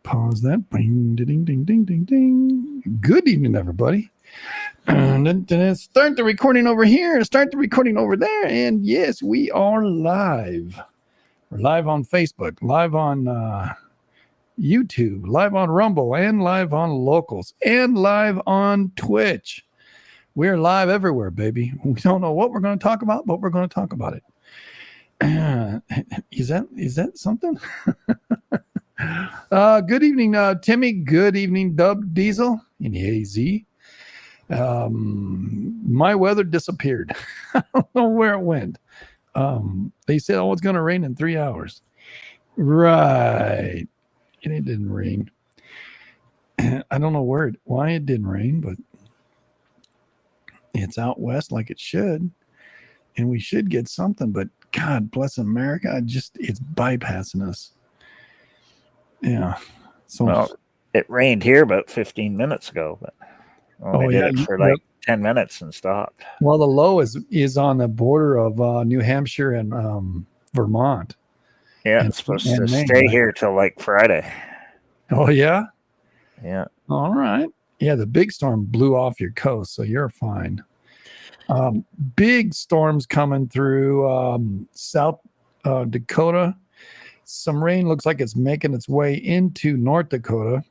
pause that. Ding, ding, ding, ding, ding, ding. Good evening, everybody. And then start the recording over here and start the recording over there. And yes, we are live. We're live on Facebook, live on YouTube, live on Rumble, and live on Locals, and live on Twitch. We're live everywhere, baby. We don't know what we're going to talk about, but we're going to talk about it. Is that something? Good evening, Timmy. Good evening, Dub Diesel in AZ. My weather disappeared. I don't know where it went. They said, it's going to rain in 3 hours. Right. And it didn't rain. I don't know why it didn't rain, but it's out west like it should. And we should get something, but God bless America. It's bypassing us. Yeah. So it rained here about 15 minutes ago, but did it for like 10 minutes and stopped. Well, the low is on the border of New Hampshire and Vermont. Yeah, it's supposed to stay here till like Friday. Oh, yeah? Yeah. All right. Yeah, the big storm blew off your coast, so you're fine. Big storms coming through South Dakota. Some rain looks like it's making its way into North Dakota.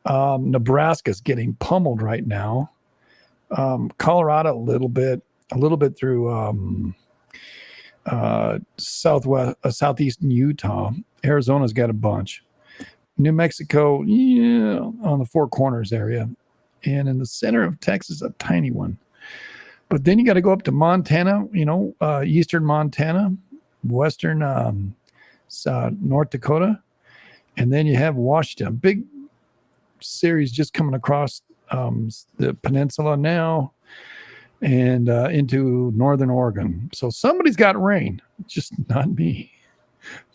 Nebraska's getting pummeled right now. Colorado a little bit through southeastern Utah. Arizona's got a bunch. New Mexico, on the Four Corners area. And in the center of Texas, a tiny one. But then you got to go up to Montana, eastern Montana, western North Dakota. And then you have Washington. Big series just coming across the peninsula now and into northern Oregon. So somebody's got rain, just not me.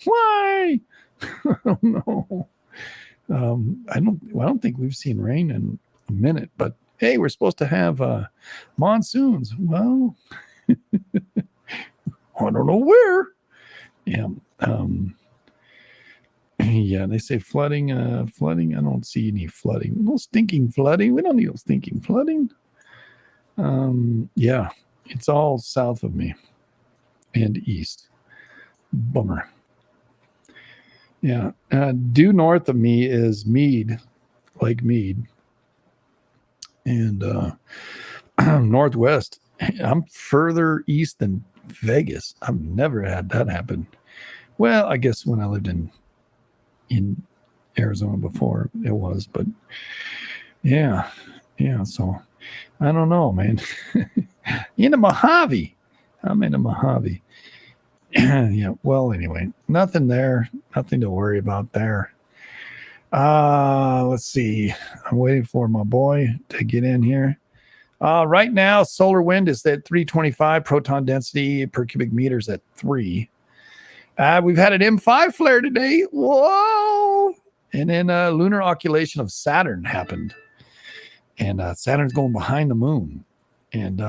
Why? I don't know. I don't think we've seen rain in a minute, but hey, we're supposed to have monsoons. Well, I don't know where. Yeah. Yeah, they say flooding. I don't see any flooding. No stinking flooding. We don't need no stinking flooding. Yeah, it's all south of me and east. Bummer. Yeah, due north of me is Meade, Lake Meade. And northwest, I'm further east than Vegas. I've never had that happen. Well, I guess when I lived in Arizona before it was, but yeah. So I don't know, man. In the Mojave. I'm in the Mojave. Yeah. Well, anyway, nothing to worry about there. Let's see. I'm waiting for my boy to get in here. Right now, solar wind is at 325, proton density per cubic meters at 3. We've had an M5 flare today. Whoa! And then lunar occultation of Saturn happened. And Saturn's going behind the moon. And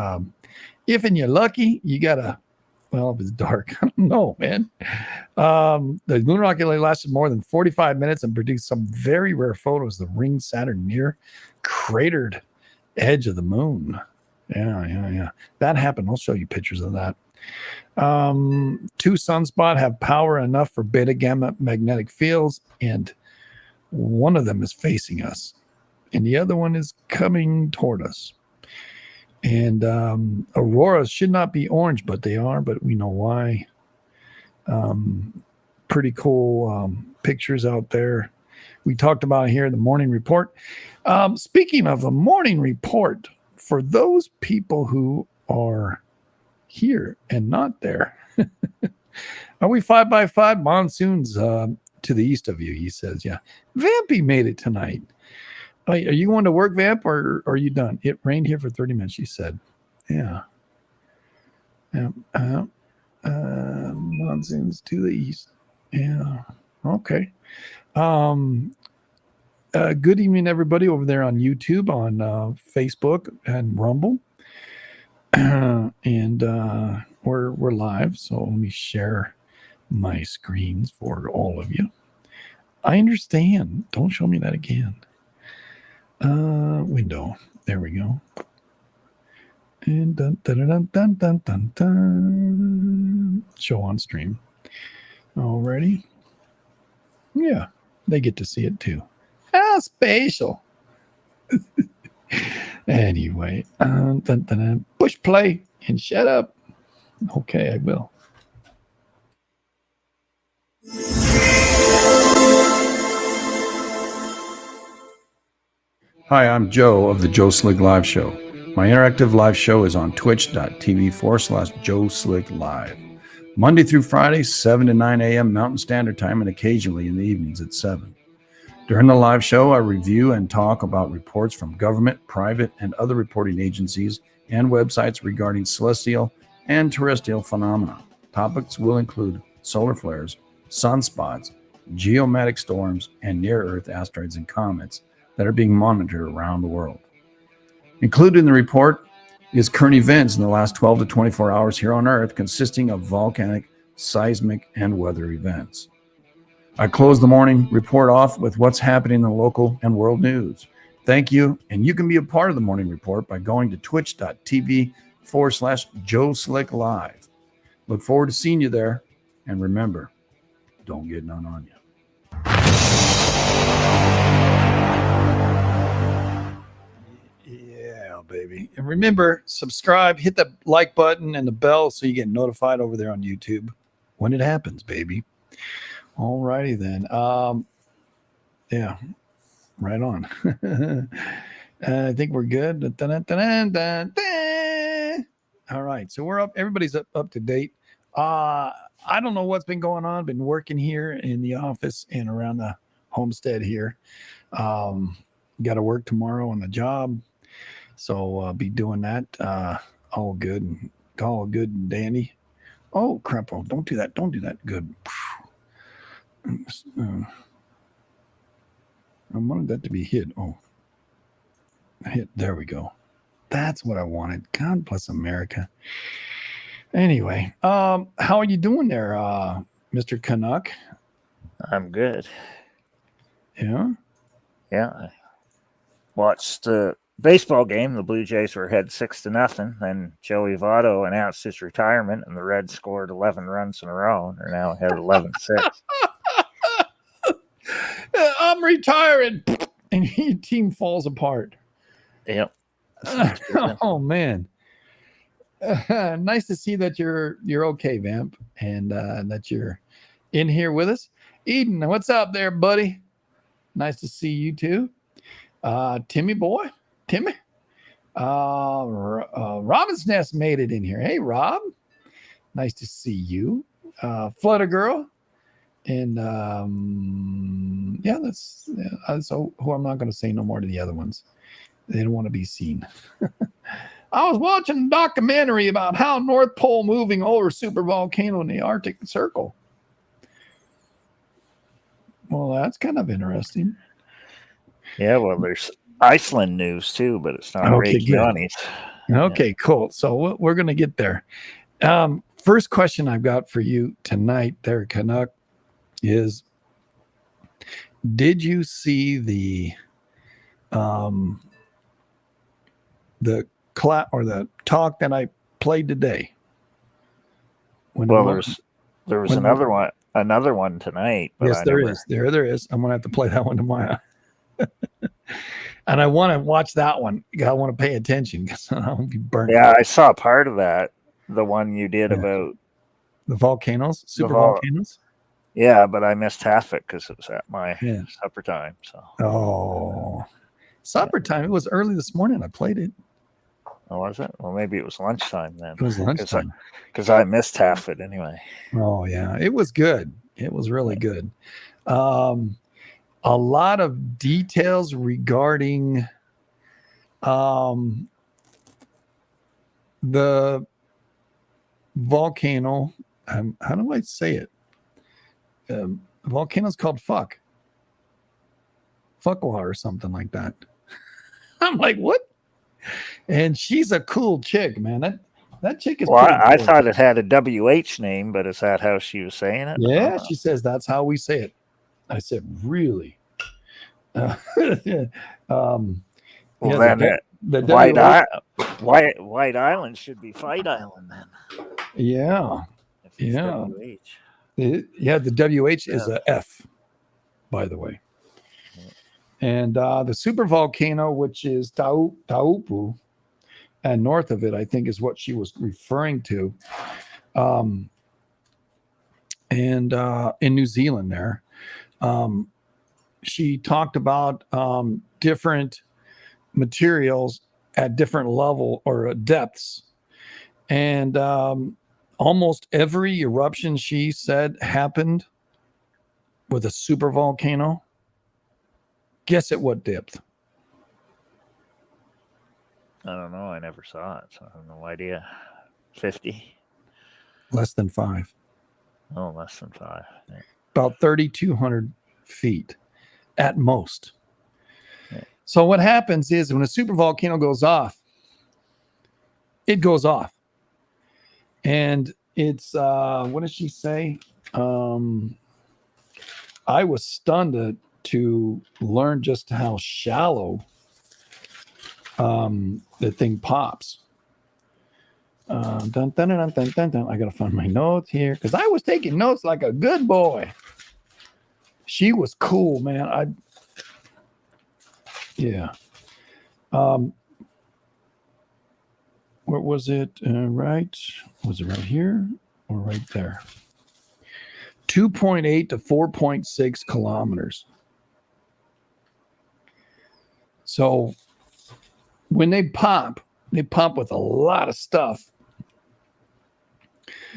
if you're lucky, you got if it's dark, I don't know, man. The lunar occulation lasted more than 45 minutes and produced some very rare photos of the ring Saturn near cratered edge of the moon. Yeah. That happened. I'll show you pictures of that. 2 sunspots have power enough for beta gamma magnetic fields, and one of them is facing us, and the other one is coming toward us. And auroras should not be orange, but they are, but we know why. Pretty cool pictures out there. We talked about here the morning report. Speaking of the morning report, for those people who are here and not there, are we 5x5 monsoons to the east of you? He says, yeah. Vampy made it tonight. Are you going to work, Vamp, or are you done? It rained here for 30 minutes, she said. Yeah. Monsoons to the east. Yeah. Okay. Good evening, everybody over there on YouTube, on Facebook, and Rumble. And we're live, so let me share my screens for all of you. I understand. Don't show me that again. Window. There we go. And dun, dun, dun, dun, dun, dun, dun. Show on stream. Alrighty. Yeah, they get to see it too. How spatial. Anyway, dun, dun, dun. Push play and shut up. Okay, I will. Hi, I'm Joe of the Joe Slick Live Show. My interactive live show is on twitch.tv/Joe Slick Live. Monday through Friday, 7 to 9 a.m. Mountain Standard Time, and occasionally in the evenings at 7. During the live show, I review and talk about reports from government, private, and other reporting agencies and websites regarding celestial and terrestrial phenomena. Topics will include solar flares, sunspots, geomatic storms, and near-Earth asteroids and comets that are being monitored around the world. Included in the report is current events in the last 12 to 24 hours here on Earth, consisting of volcanic, seismic, and weather events. I close the morning report off with what's happening in the local and world news. Thank you, and you can be a part of the morning report by going to twitch.tv/Joe Slick Live. Look forward to seeing you there, and remember, don't get none on you. Yeah, baby. And remember, subscribe, hit the like button and the bell so you get notified over there on YouTube when it happens, baby. All righty then. Yeah, right on. I think we're good. All right, so we're up. Everybody's up to date. I don't know what's been going on. Been working here in the office and around the homestead here. Got to work tomorrow on the job. So I'll be doing that. All good and dandy. Oh, crap. Oh, don't do that. Don't do that. Good. I wanted that to be hit. Oh, hit. There we go. That's what I wanted. God bless America. Anyway, how are you doing there, Mr. Canuck? I'm good. Yeah? Yeah. I watched the baseball game. The Blue Jays were ahead 6-0. Then Joey Votto announced his retirement, and the Reds scored 11 runs in a row. They're now ahead 11-6. I'm retiring, and your team falls apart. Yep. Oh man, nice to see that you're okay, Vamp, and that you're in here with us. Eden, what's up there, buddy? Nice to see you too. Timmy boy, Timmy. Robin's Nest made it in here. Hey, Rob, nice to see you. Flutter Girl. And that's so who I'm not going to say no more to the other ones. They don't want to be seen. I was watching a documentary about how North Pole moving over supervolcano in the Arctic Circle. Well, that's kind of interesting. Yeah, well, there's Iceland news too, but it's not Reykjanes. Okay, cool. So we're going to get there. First question I've got for you tonight there, Canuck, is did you see the talk that I played today? There was another one tonight. But yes, there is. I'm gonna have to play that one tomorrow. And I want to watch that one. I want to pay attention because I won't be burnt. Yeah, I saw part of that. The one you did about the volcanoes, super volcanoes. Yeah, but I missed half it because it was at my supper time. So supper time. It was early this morning. I played it. Oh, was it? Well, maybe it was lunchtime then. It was lunchtime. Because I missed half it anyway. Oh, yeah. It was good. It was really good. A lot of details regarding the volcano. How do I say it? Volcano's called Fuckwa or something like that. I'm like, what? And she's a cool chick, man. That chick is. Well, I thought it had a WH name, but is that how she was saying it? Yeah, she says that's how we say it. I said, really? Well, Yeah, then the WH, White Island should be Fight Island then, yeah, if it's yeah, WH. the WH is Yeah. a F, by the way. Yeah. And the super volcano, which is Taupu, and north of it, I think, is what she was referring to. Um, and in New Zealand, there, um, she talked about different materials at different level or depths, and almost every eruption she said happened with a super volcano. Guess at what depth? I don't know. I never saw it, so I have no idea. 50? Less than 5. Oh, less than 5. Yeah. About 3,200 feet at most. Yeah. So what happens is when a super volcano goes off, it goes off. And it's, what does she say? I was stunned to learn just how shallow the thing pops. Dun, dun, dun, dun, dun, dun, dun. I got to find my notes here because I was taking notes like a good boy. She was cool, man. Yeah. What was it? Right? Was it right here or right there? 2.8 to 4.6 kilometers. So when they pop with a lot of stuff.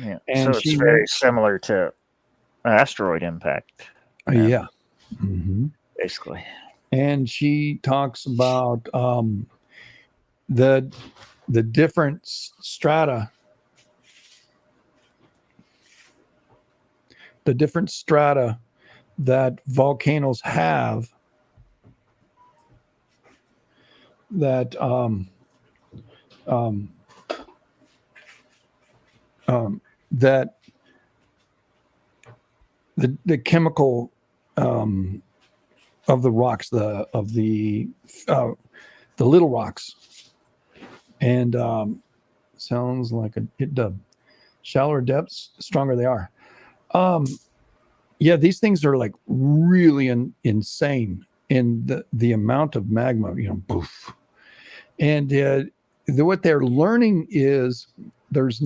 Yeah. And So it's very similar to asteroid impact. Yeah. Mm-hmm. Basically. And she talks about the different strata, that volcanoes have that that the chemical of the rocks, the little rocks, and sounds like the shallower depths, stronger they are. Yeah, these things are like really insane in the amount of magma, poof. And what they're learning is there's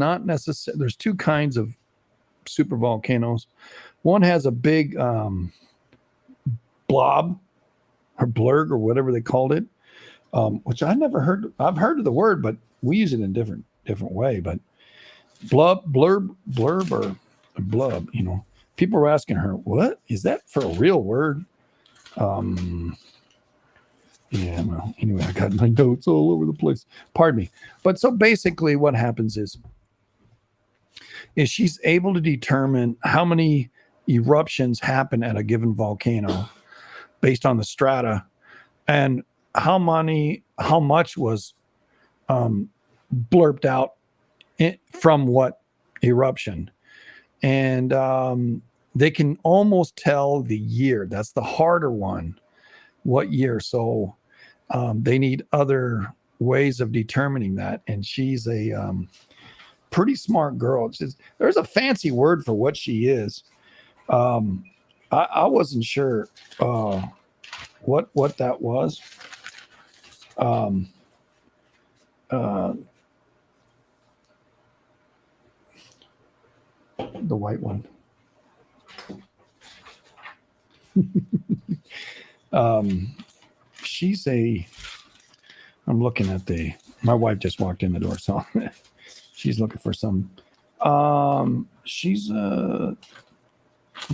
two kinds of super volcanoes. One has a big blob or blurg or whatever they called it, which I never heard. I've heard of the word, but we use it in different way. But blurb or blub, people were asking her, what is that for a real word? Yeah, well, anyway, I got my notes all over the place. Pardon me. But so basically what happens is she's able to determine how many eruptions happen at a given volcano based on the strata and how much was blurped out from what eruption. And they can almost tell the year. That's the harder one. What year? So they need other ways of determining that. And she's a pretty smart girl. There's a fancy word for what she is. I wasn't sure what that was. The white one. She's I'm looking at my wife just walked in the door, so she's looking for some. She's what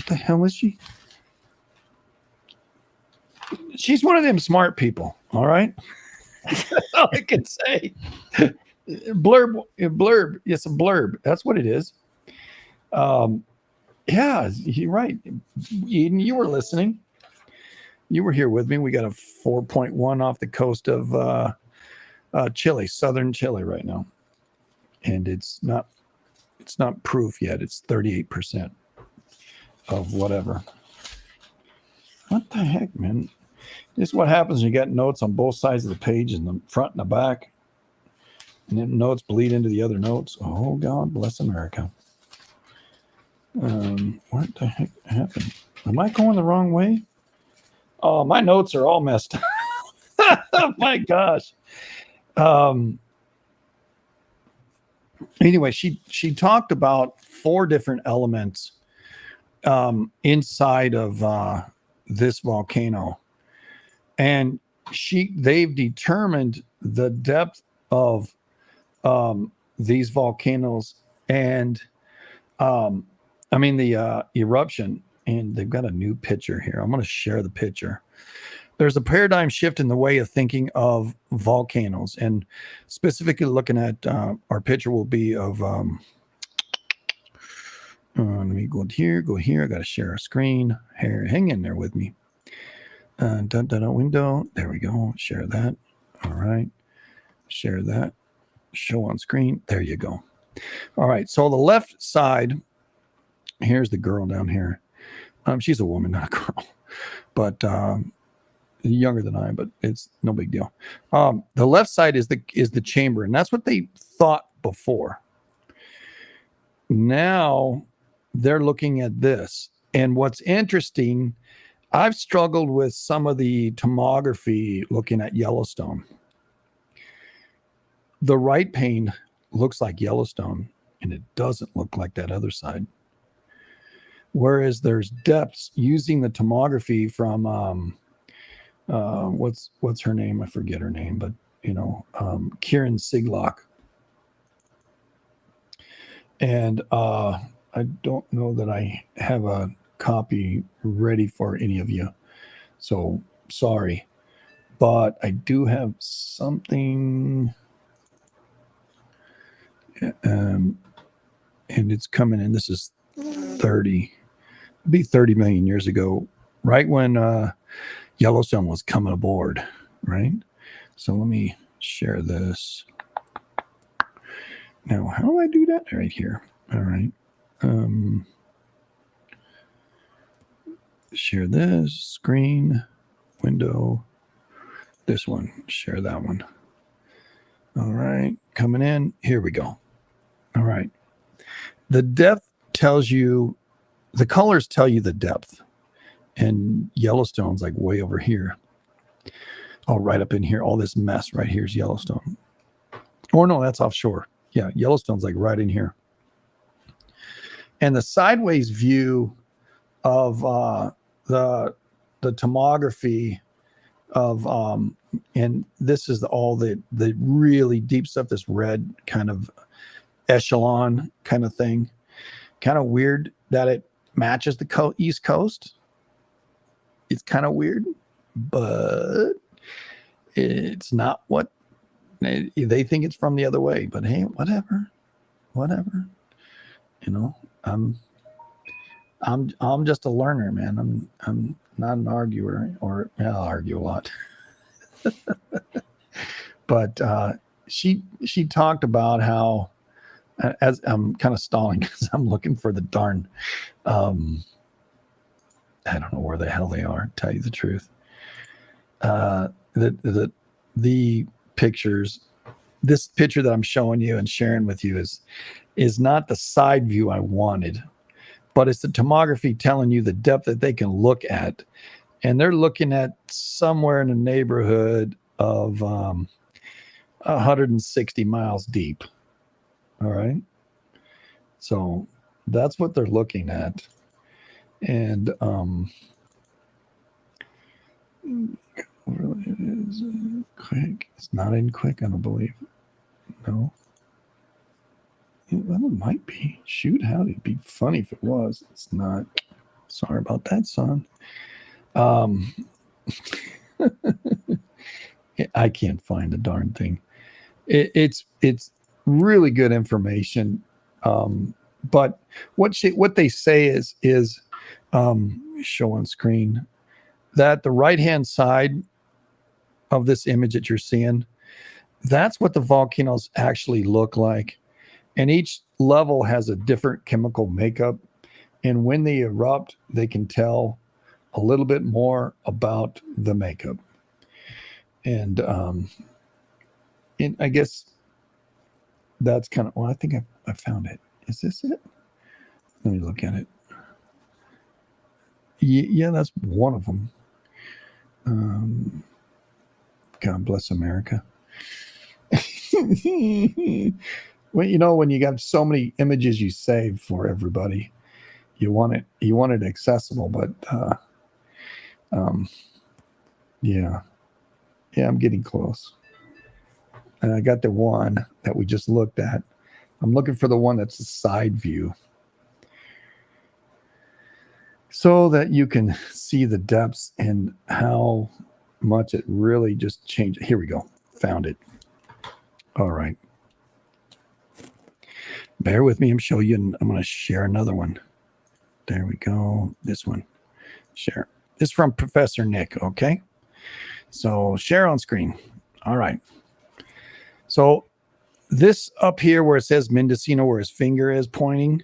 the hell is she? She's one of them smart people. All right. That's all I can say. Blurb. It's a blurb. That's what it is. Yeah, you're right. Eden, you were listening. You were here with me. We got a 4.1 off the coast of Chile, southern Chile right now. And it's not proof yet. It's 38% of whatever. the heck, man? This is what happens when you got notes on both sides of the page, in the front and the back. And then notes bleed into the other notes. Oh, God bless America. What the heck happened? Am I going the wrong way? Oh, my notes are all messed up. Oh, my gosh. Anyway, she talked about 4 different elements inside of this volcano. And they've determined the depth of these volcanoes and the eruption. And they've got a new picture here. I'm going to share the picture. There's a paradigm shift in the way of thinking of volcanoes, and specifically looking at our picture will be of let me go here. I got to share a screen here. Hang in there with me. Window. There we go. Share that. All right. Share that. Show on screen. There you go. All right. So the left side, here's the girl down here. She's a woman, not a girl, but younger than I, but it's no big deal. The left side is the chamber, and that's what they thought before. Now they're looking at this. And what's interesting, I've struggled with some of the tomography looking at Yellowstone. The right pane looks like Yellowstone, and it doesn't look like that other side. Whereas there's depths using the tomography from what's her name? I forget her name, but Kieran Siglock. And I don't know that I have a copy ready for any of you, so sorry, but I do have something, and it's coming in. This is 30 million years ago, right when Yellowstone was coming aboard, right? So let me share this. Now, how do I do that? Right here. All right. Share this screen, window, this one, share that one. All right, coming in. Here we go. All right. The depth tells you, the colors tell you the depth. And Yellowstone's like way over here. Oh, right up in here. All this mess right here is Yellowstone. Or no, that's offshore. Yeah, Yellowstone's like right in here. And the sideways view of the tomography of and this is all the really deep stuff, this red kind of echelon kind of thing. Kind of weird that it matches the East Coast. It's kind of weird, but it's not what they think. It's from the other way, but hey, whatever. I'm just a learner, man. I'm not an arguer, or I'll argue a lot. But she talked about how, as I'm kind of stalling because I'm looking for the darn I don't know where the hell they are, to tell you the truth. The pictures, this picture that I'm showing you and sharing with you is not the side view I wanted, but it's the tomography telling you the depth that they can look at. And they're looking at somewhere in the neighborhood of 160 miles deep. All right. So that's what they're looking at. And is Quake. It's not in Quake, I don't believe. No. Well, it might be. Shoot, how it'd be funny if it was. It's not. Sorry about that, son. I can't find the darn thing. It's really good information. But what they say is show on screen that the right-hand side of this image that you're seeing, that's what the volcanoes actually look like. And each level has a different chemical makeup. And when they erupt, they can tell a little bit more about the makeup. And I guess that's kind of, well, I think I found it. Is this it? Let me look at it. Yeah, that's one of them. God bless America. Well, when you got so many images you save for everybody, you want it accessible, but yeah, I'm getting close. And I got the one that we just looked at. I'm looking for the one that's a side view, so that you can see the depths and how much it really just changed. Here we go. Found it. All right. Bear with me. I'm showing you, and I'm going to share another one. There we go. This one. Share. This is from Professor Nick. Okay. So share on screen. All right. So this up here where it says Mendocino, where his finger is pointing,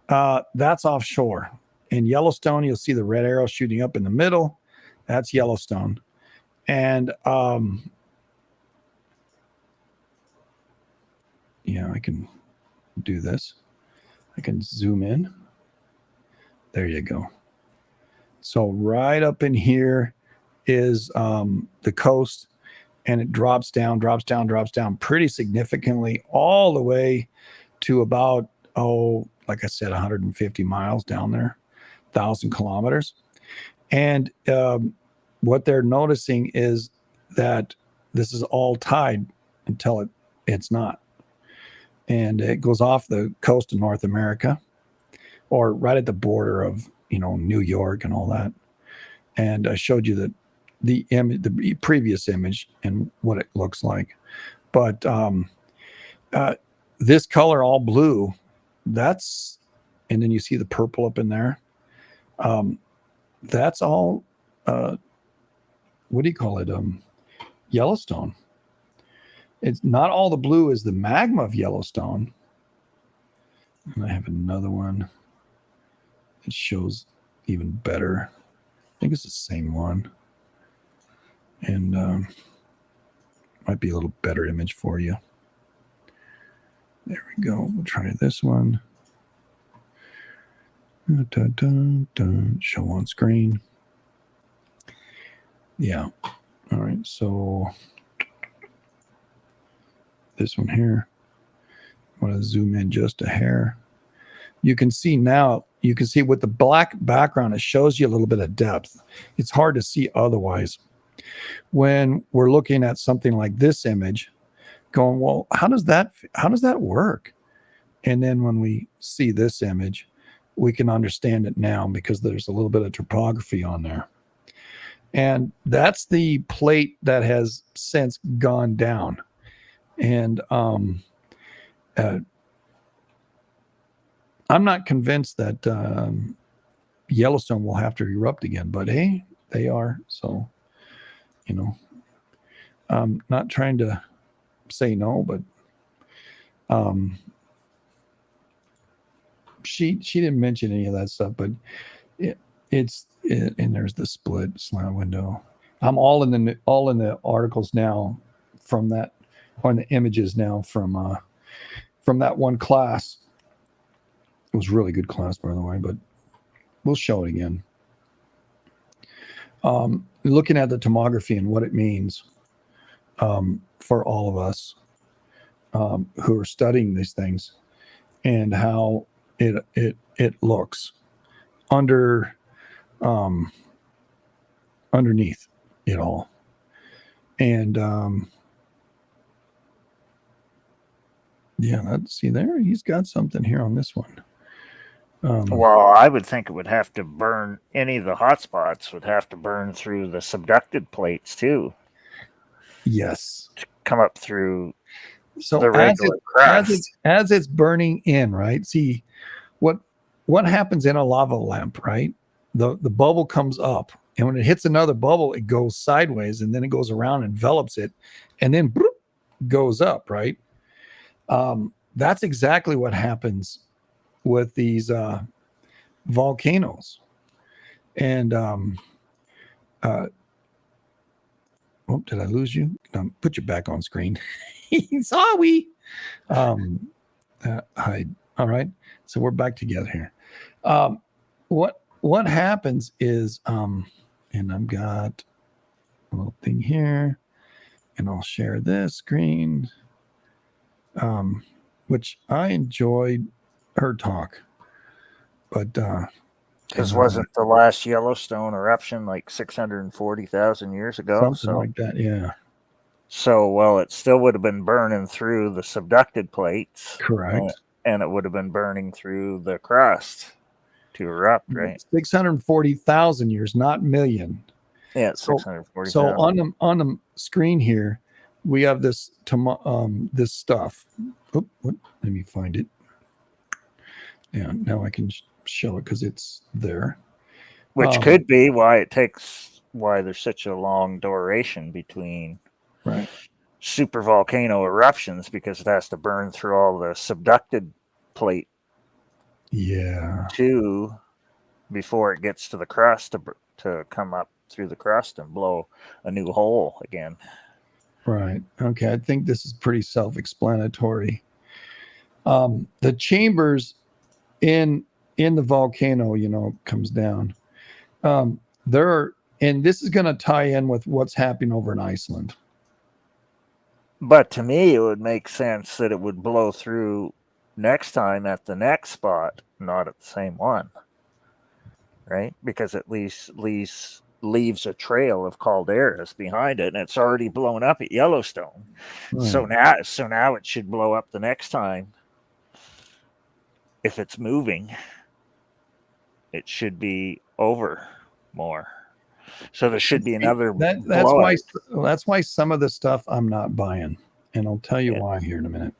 that's offshore. In Yellowstone, you'll see the red arrow shooting up in the middle. That's Yellowstone. And yeah, I can do this. I can zoom in. There you go. So right up in here is the coast, and it drops down pretty significantly all the way to about, like I said, 150 miles down there, 1,000 kilometers. And what they're noticing is that this is all tide until it's not. And it goes off the coast of North America, or right at the border of, New York and all that. And I showed you the previous image and what it looks like. But this color, all blue, and then you see the purple up in there. That's all, what do you call it? Yellowstone. It's not all the blue is the magma of Yellowstone. And I have another one. It shows even better. I think it's the same one. And might be a little better image for you. There we go. We'll try this one. Dun, dun, dun. Show on screen. Yeah. All right. So this one here. I want to zoom in just a hair. You can see with the black background, it shows you a little bit of depth. It's hard to see otherwise. When we're looking at something like this image, going, well, how does that work? And then when we see this image, we can understand it now because there's a little bit of topography on there. And that's the plate that has since gone down. And I'm not convinced that Yellowstone will have to erupt again, but hey, they are. So, I'm not trying to say no, but she didn't mention any of that stuff, but it's and there's the slant window. I'm all in the articles now from that, on the images now from that one class. It was a really good class, by the way, but we'll show it again. Looking at the tomography and what it means for all of us who are studying these things, and how it looks underneath it all. And see there, he's got something here on this one. Well, I would think it would have to burn, any of the hot spots would have to burn through the subducted plates too. Yes. To come up through so the regular crust. As it's burning in, right? See, what happens in a lava lamp, right? The bubble comes up, and when it hits another bubble, it goes sideways, and then it goes around, envelops it, and then bloop, goes up, right? That's exactly what happens with these volcanoes. And did I lose you? Put you back on screen. Sorry. Hide. All right. So we're back together here. What happens is, and I've got a little thing here, and I'll share this screen, which I enjoyed her talk, but because wasn't the last Yellowstone eruption like 640,000 years ago? Something like that, yeah. So, well, it still would have been burning through the subducted plates. Correct. And it would have been burning through the crust to erupt, right? 640,000 years, not million. Yeah, 640,000. So on the screen here, we have this this stuff. Let me find it. Yeah, now I can show it because it's there. Which could be why there's such a long duration between super volcano eruptions, because it has to burn through all the subducted plate too before it gets to the crust to come up through the crust and blow a new hole again. Right. Okay. I think this is pretty self-explanatory. The chambers in the volcano, comes down. And this is going to tie in with what's happening over in Iceland. But to me, it would make sense that it would blow through next time at the next spot, not at the same one, right? Because at least leaves a trail of calderas behind it, and it's already blown up at Yellowstone. Right. So now it should blow up the next time. If it's moving, it should be over more. So there should be another. That's why some of the stuff I'm not buying, and I'll tell you why here in a minute.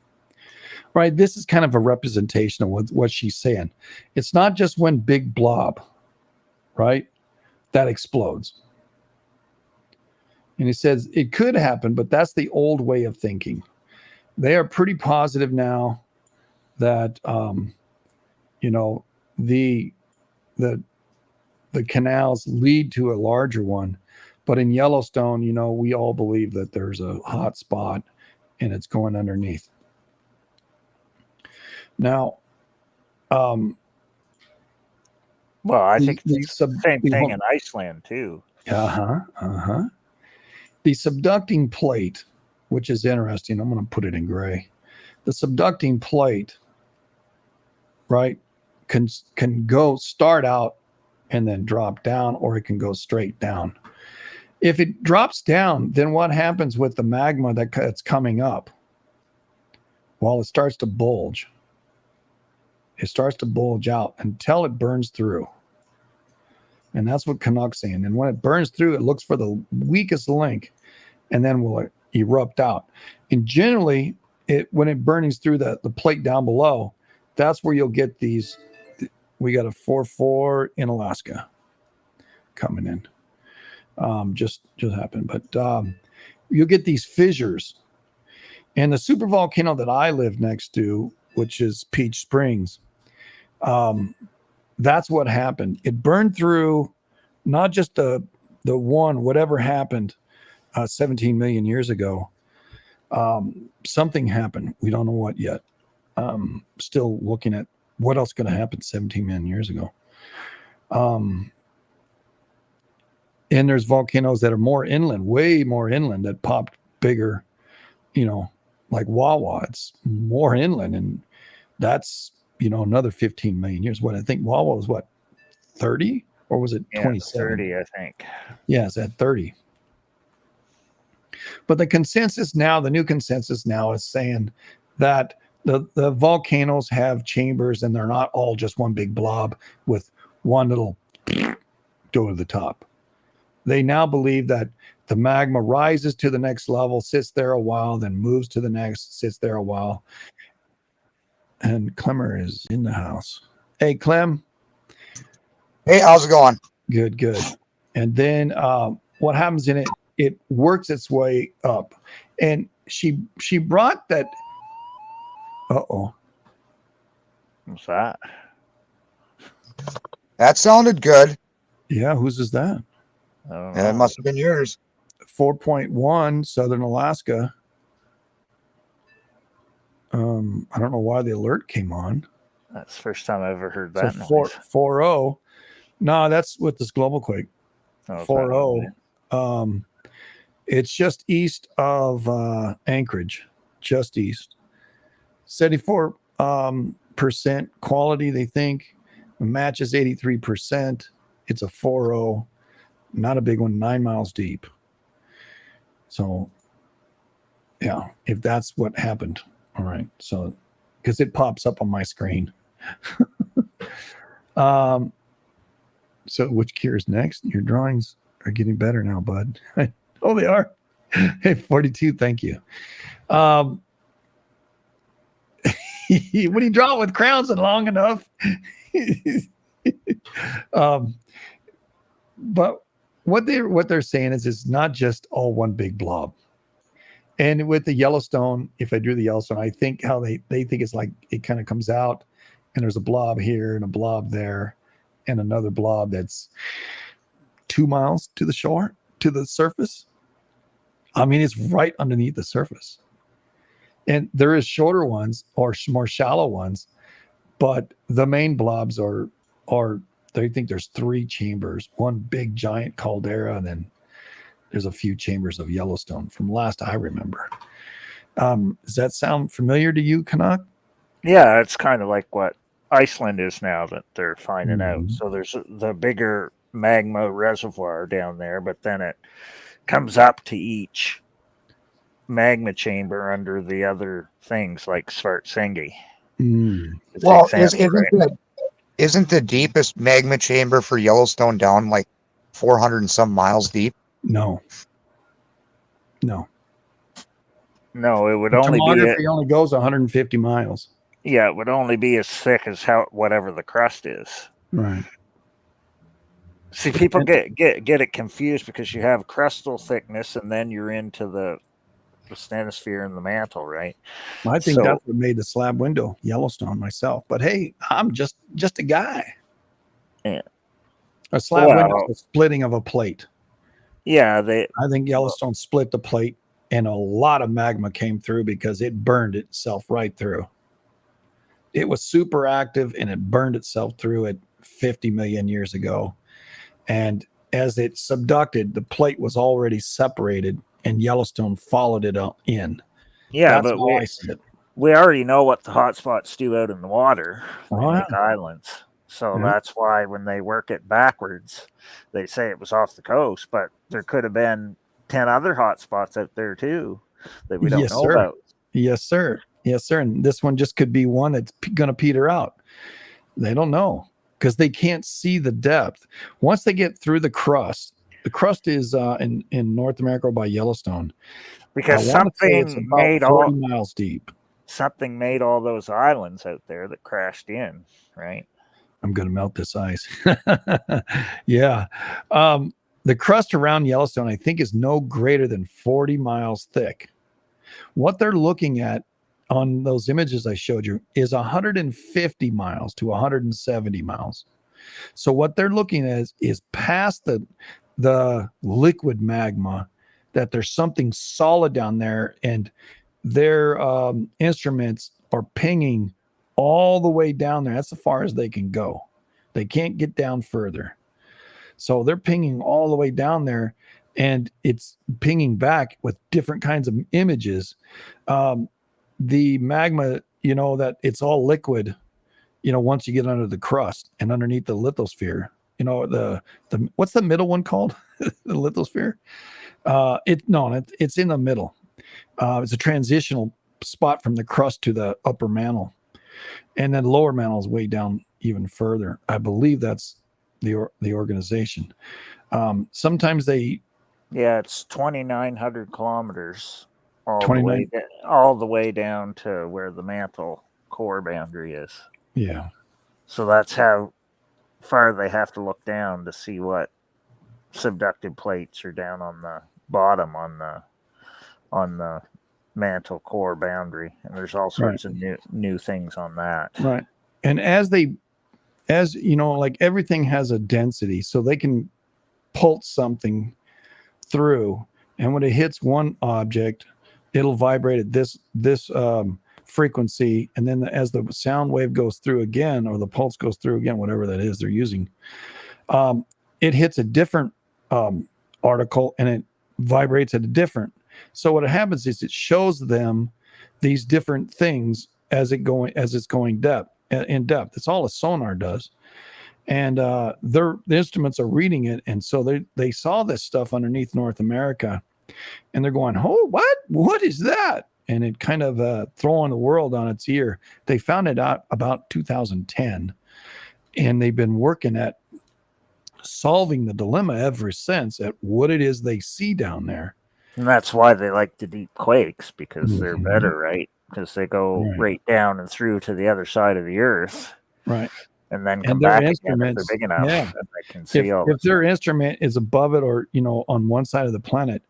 Right, this is kind of a representation of what she's saying. It's not just one big blob, right, that explodes. And he says it could happen, but that's the old way of thinking. They are pretty positive now that the canals lead to a larger one. But in Yellowstone, we all believe that there's a hot spot and it's going underneath. Now, well, I think it's the same thing in Iceland too. The subducting plate, which is interesting, I'm going to put it in gray. The subducting plate, right, can start out and then drop down, or it can go straight down. If it drops down, then what happens with the magma that's coming up? Well, it starts to bulge. It starts to bulge out until it burns through. And that's what Canuck's saying. And when it burns through, it looks for the weakest link and then will erupt out. And generally, when it burns through the plate down below, that's where you'll get these. We got a 4-4 in Alaska coming in. Just happened. But you'll get these fissures. And the supervolcano that I live next to, which is Peach Springs, that's what happened. It burned through not just the one, whatever happened 17 million years ago. Something happened. We don't know what yet. Still looking at what else going to happen 17 million years ago. And there's volcanoes that are more inland, way more inland, that popped bigger, like Wawa. It's more inland, and that's, another 15 million years. What I think Wawa was 30, or was it 27? 30, I think. Yeah, it's at 30. But the new consensus now is saying that the volcanoes have chambers, and they're not all just one big blob with one little go to the top. They now believe that the magma rises to the next level, sits there a while, then moves to the next, sits there a while. And Clemmer is in the house. Hey, Clem. Hey, how's it going? Good. And then what happens in it? It works its way up. And she brought that. Uh-oh. What's that? That sounded good. Yeah, whose is that? I don't And it know. must have been yours. 4.1, Southern Alaska. I don't know why the alert came on. That's the first time I ever heard So that noise. 4.0. No, that's with this global quake. Oh, is that what it 4.0. is? It's just east of Anchorage, just east. 74% quality, they think. Matches 83%. It's a 4.0. Not a big one, 9 miles deep. So, yeah, if that's what happened. All right. So, because it pops up on my screen. So, which cure is next? Your drawings are getting better now, bud. Oh, they are. Hey, 42. Thank you. When you draw it with crowns and long enough. But what they're saying is it's not just all one big blob. And with the Yellowstone, if I drew the Yellowstone, I think how they think it's like it kind of comes out and there's a blob here and a blob there and another blob that's 2 miles to the shore, to the surface. I mean, it's right underneath the surface. And there is shorter ones or more shallow ones, but the main blobs are they think there's 3 chambers, one big giant caldera, and then there's a few chambers of Yellowstone from last I remember. Does that sound familiar to you, Canuck? Yeah, it's kind of like what Iceland is now that they're finding out. Mhm. So there's the bigger magma reservoir down there, but then it comes up to each magma chamber under the other things like Svartsengi. Mm. Is the Well, example, right? isn't the deepest magma chamber for Yellowstone down like 400 and some miles deep? No. No, it would The only be tomography only goes 150 miles. yeah, it would only be as thick as whatever the crust is. Right. See, people get it confused because you have crustal thickness and then you're into the stratosphere and the mantle, right? I think So that's what made the slab window Yellowstone myself. But hey, I'm just a guy. yeah, A slab window well, is a splitting of a plate. yeah, I think Yellowstone split the plate and a lot of magma came through because it burned itself right through. It was super active and it burned itself through it 50 million years ago. And as it subducted, the plate was already separated and Yellowstone followed it in. yeah, That's but how I see it. we already know what the hotspots do out in the water. They Oh, make islands. So Yeah. that's why when they work it backwards, they say it was off the coast, but there could have been 10 other hotspots out there too that we don't Yes, know sir. about. Yes, sir. Yes, sir. And this one just could be one that's going to peter out. They don't know because they can't see the depth. Once they get through the crust is in North America by Yellowstone. I Because want to say it's about 40 miles deep. something made all those islands out there that crashed in, right? I'm going to melt this ice. Yeah. The crust around Yellowstone, I think, is no greater than 40 miles thick. What they're looking at on those images I showed you is 150 miles to 170 miles. So what they're looking at is past the liquid magma, that there's something solid down there, and their instruments are pinging all the way down there. That's as far as they can go. They can't get down further. So they're pinging all the way down there, and it's pinging back with different kinds of images. The magma, that it's all liquid, once you get under the crust and underneath the lithosphere, the what's the middle one called? The lithosphere. It's in the middle. It's a transitional spot from the crust to the upper mantle, and then lower mantle is way down even further. I believe that's the organization. Sometimes it's 2,900 kilometers all 29. the way down to where the mantle core boundary is. Yeah. So that's how far they have to look down to see what subducted plates are down on the bottom on the mantle core boundary, and there's all sorts of new things on that. Right. And as they as you know, like everything has a density, so they can pulse something through, and when it hits one object, it'll vibrate at this frequency, and then as the sound wave goes through again, or the pulse goes through again, whatever that is they're using, it hits a different article, and it vibrates at a different. So what happens is it shows them these different things as it's going in depth. It's all a sonar does, and the instruments are reading it, and so they saw this stuff underneath North America, and they're going, "Oh, what is that?" And it kind of throwing the world on its ear. They found it out about 2010, and they've been working at solving the dilemma ever since at what it is they see down there. And that's why they like the deep quakes, because they're better, right? Because they go right down and through to the other side of the earth. Right. And then come back again if they're big enough. Yeah. And they can see if their instrument is above it, or on one side of the planet,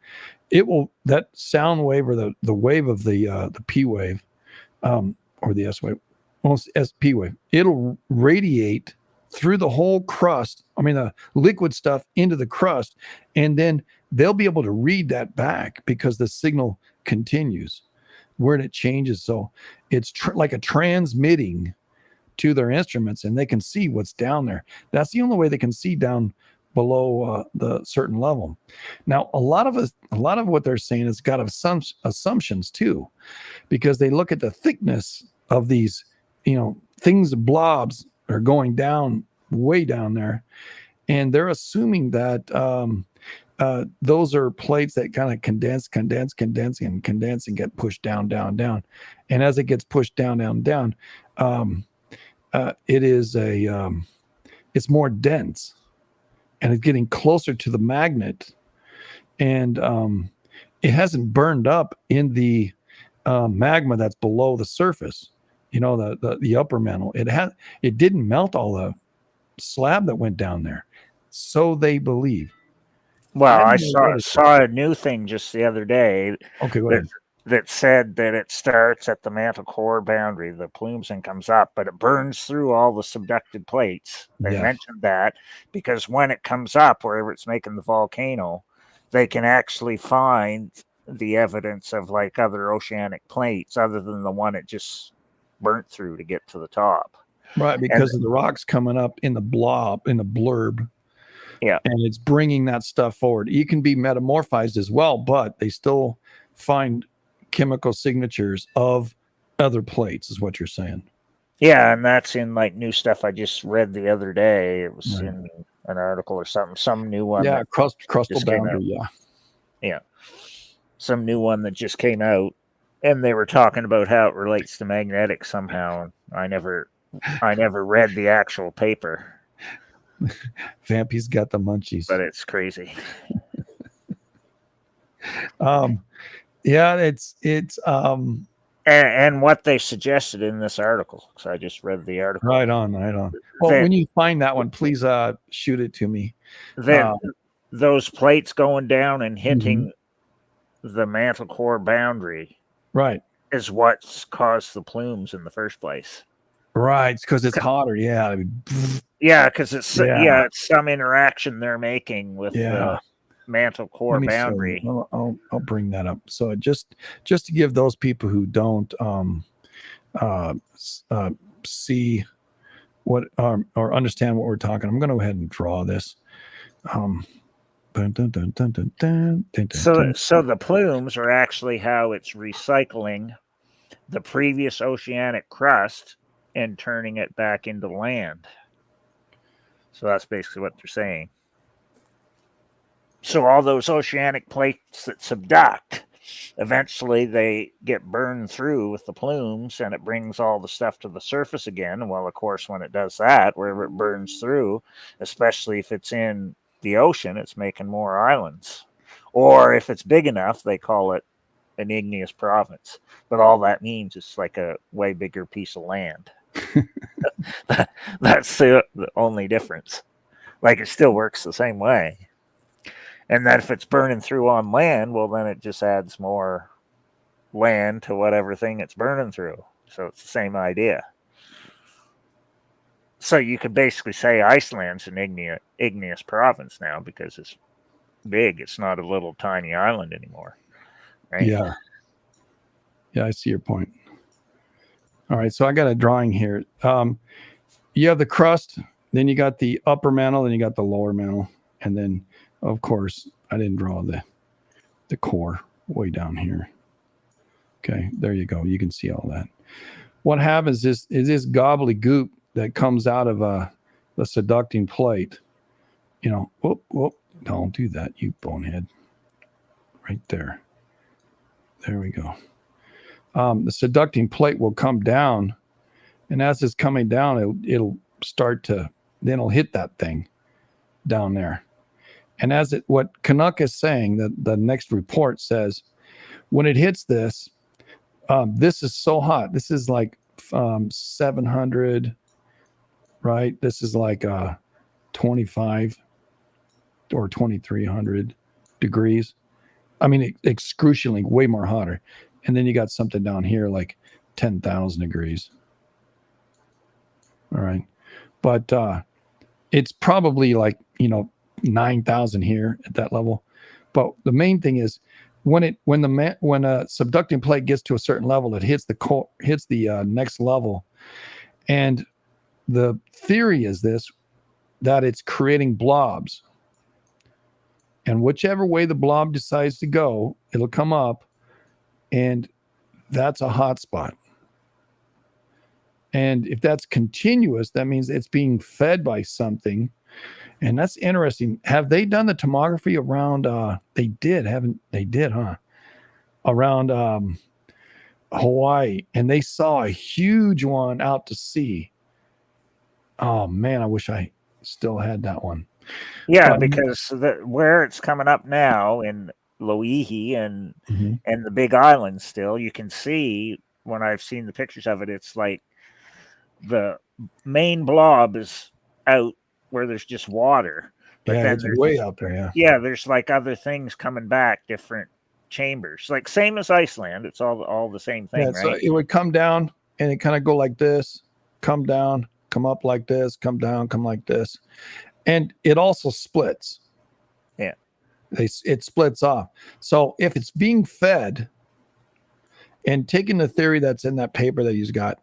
it will, that sound wave, or the wave of the P wave, or the S wave, almost SP wave, it'll radiate through the whole crust. I mean, the liquid stuff into the crust, and then they'll be able to read that back because the signal continues where it changes. So it's like a transmitting to their instruments, and they can see what's down there. That's the only way they can see down below the certain level. Now, a lot of what they're saying has got assumptions too, because they look at the thickness of these, things, blobs are going down way down there, and they're assuming that those are plates that kind of condense and get pushed down. And as it gets pushed down, it is it's more dense, and it's getting closer to the magnet, and it hasn't burned up in the magma that's below the surface. The upper mantle. It didn't melt all the slab that went down there, so they believe. Well, I saw a new thing just the other day. Okay, go ahead. That said that it starts at the mantle core boundary, the plumes, and comes up, but it burns through all the subducted plates. They mentioned that because when it comes up, wherever it's making the volcano, they can actually find the evidence of like other oceanic plates other than the one it just burnt through to get to the top. Right, because of the rocks coming up in the blurb. Yeah. And it's bringing that stuff forward. You can be metamorphized as well, but they still find chemical signatures of other plates, is what you're saying. Yeah, and that's in like new stuff I just read the other day. It was in an article or something, some new one. Yeah, crustal boundary, yeah. Some new one that just came out, and they were talking about how it relates to magnetics somehow. I never read the actual paper. Vampy's got the munchies. But it's crazy. Yeah, it's and what they suggested in this article, because I just read the article. Right on. Well, when you find that one, please shoot it to me. Those plates going down and hitting the mantle core boundary, right, is what's caused the plumes in the first place. Right, because it's hotter. Yeah, because it's some interaction they're making with the mantle core boundary. I'll bring that up. So just to give those people who don't see what or understand what we're talking, I'm going to go ahead and draw this. So the plumes are actually how it's recycling the previous oceanic crust and turning it back into land. So that's basically what they're saying. So all those oceanic plates that subduct, eventually they get burned through with the plumes, and it brings all the stuff to the surface again. Well, of course, when it does that, wherever it burns through, especially if it's in the ocean, it's making more islands. Or if it's big enough, they call it an igneous province. But all that means is like a way bigger piece of land. That's the only difference. Like, it still works the same way. And that if it's burning through on land, well, then it just adds more land to whatever thing it's burning through. So it's the same idea. So you could basically say Iceland's an igneous province now because it's big. It's not a little tiny island anymore, right? Yeah. Yeah, I see your point. All right, so I got a drawing here. You have the crust, then you got the upper mantle, then you got the lower mantle, and then, of course, I didn't draw the core way down here. Okay, there you go. You can see all that. What happens is this gobbledygook that comes out of the subducting plate. You know, whoop, don't do that, you bonehead. Right there. There we go. The subducting plate will come down, and as it's coming down, it'll start to, then it'll hit that thing down there. And what Canuck is saying, that the next report says, when it hits this, this is so hot. This is like 700, right? This is like 25 or 2300 degrees. I mean, excruciatingly way more hotter. And then you got something down here like 10,000 degrees. All right. But it's probably like, 9,000 here at that level. But the main thing is when a subducting plate gets to a certain level, it hits the next level. And the theory is that it's creating blobs. And whichever way the blob decides to go, it'll come up, and that's a hot spot. And if that's continuous, that means it's being fed by something. And that's interesting. Have they done the tomography around, they did, huh? Around Hawaii. And they saw a huge one out to sea. Oh, man, I wish I still had that one. Yeah, because where it's coming up now in Loihi and the Big Island still, you can see when I've seen the pictures of it, it's like the main blob is out where there's just water. But yeah, then it's way out there, yeah. Yeah, there's like other things coming back, different chambers. Like same as Iceland, it's all the same thing, right? So it would come down and it kind of go like this, come down, come up like this, come down, come like this. And it also splits. Yeah. It splits off. So if it's being fed, and taking the theory that's in that paper that you've got,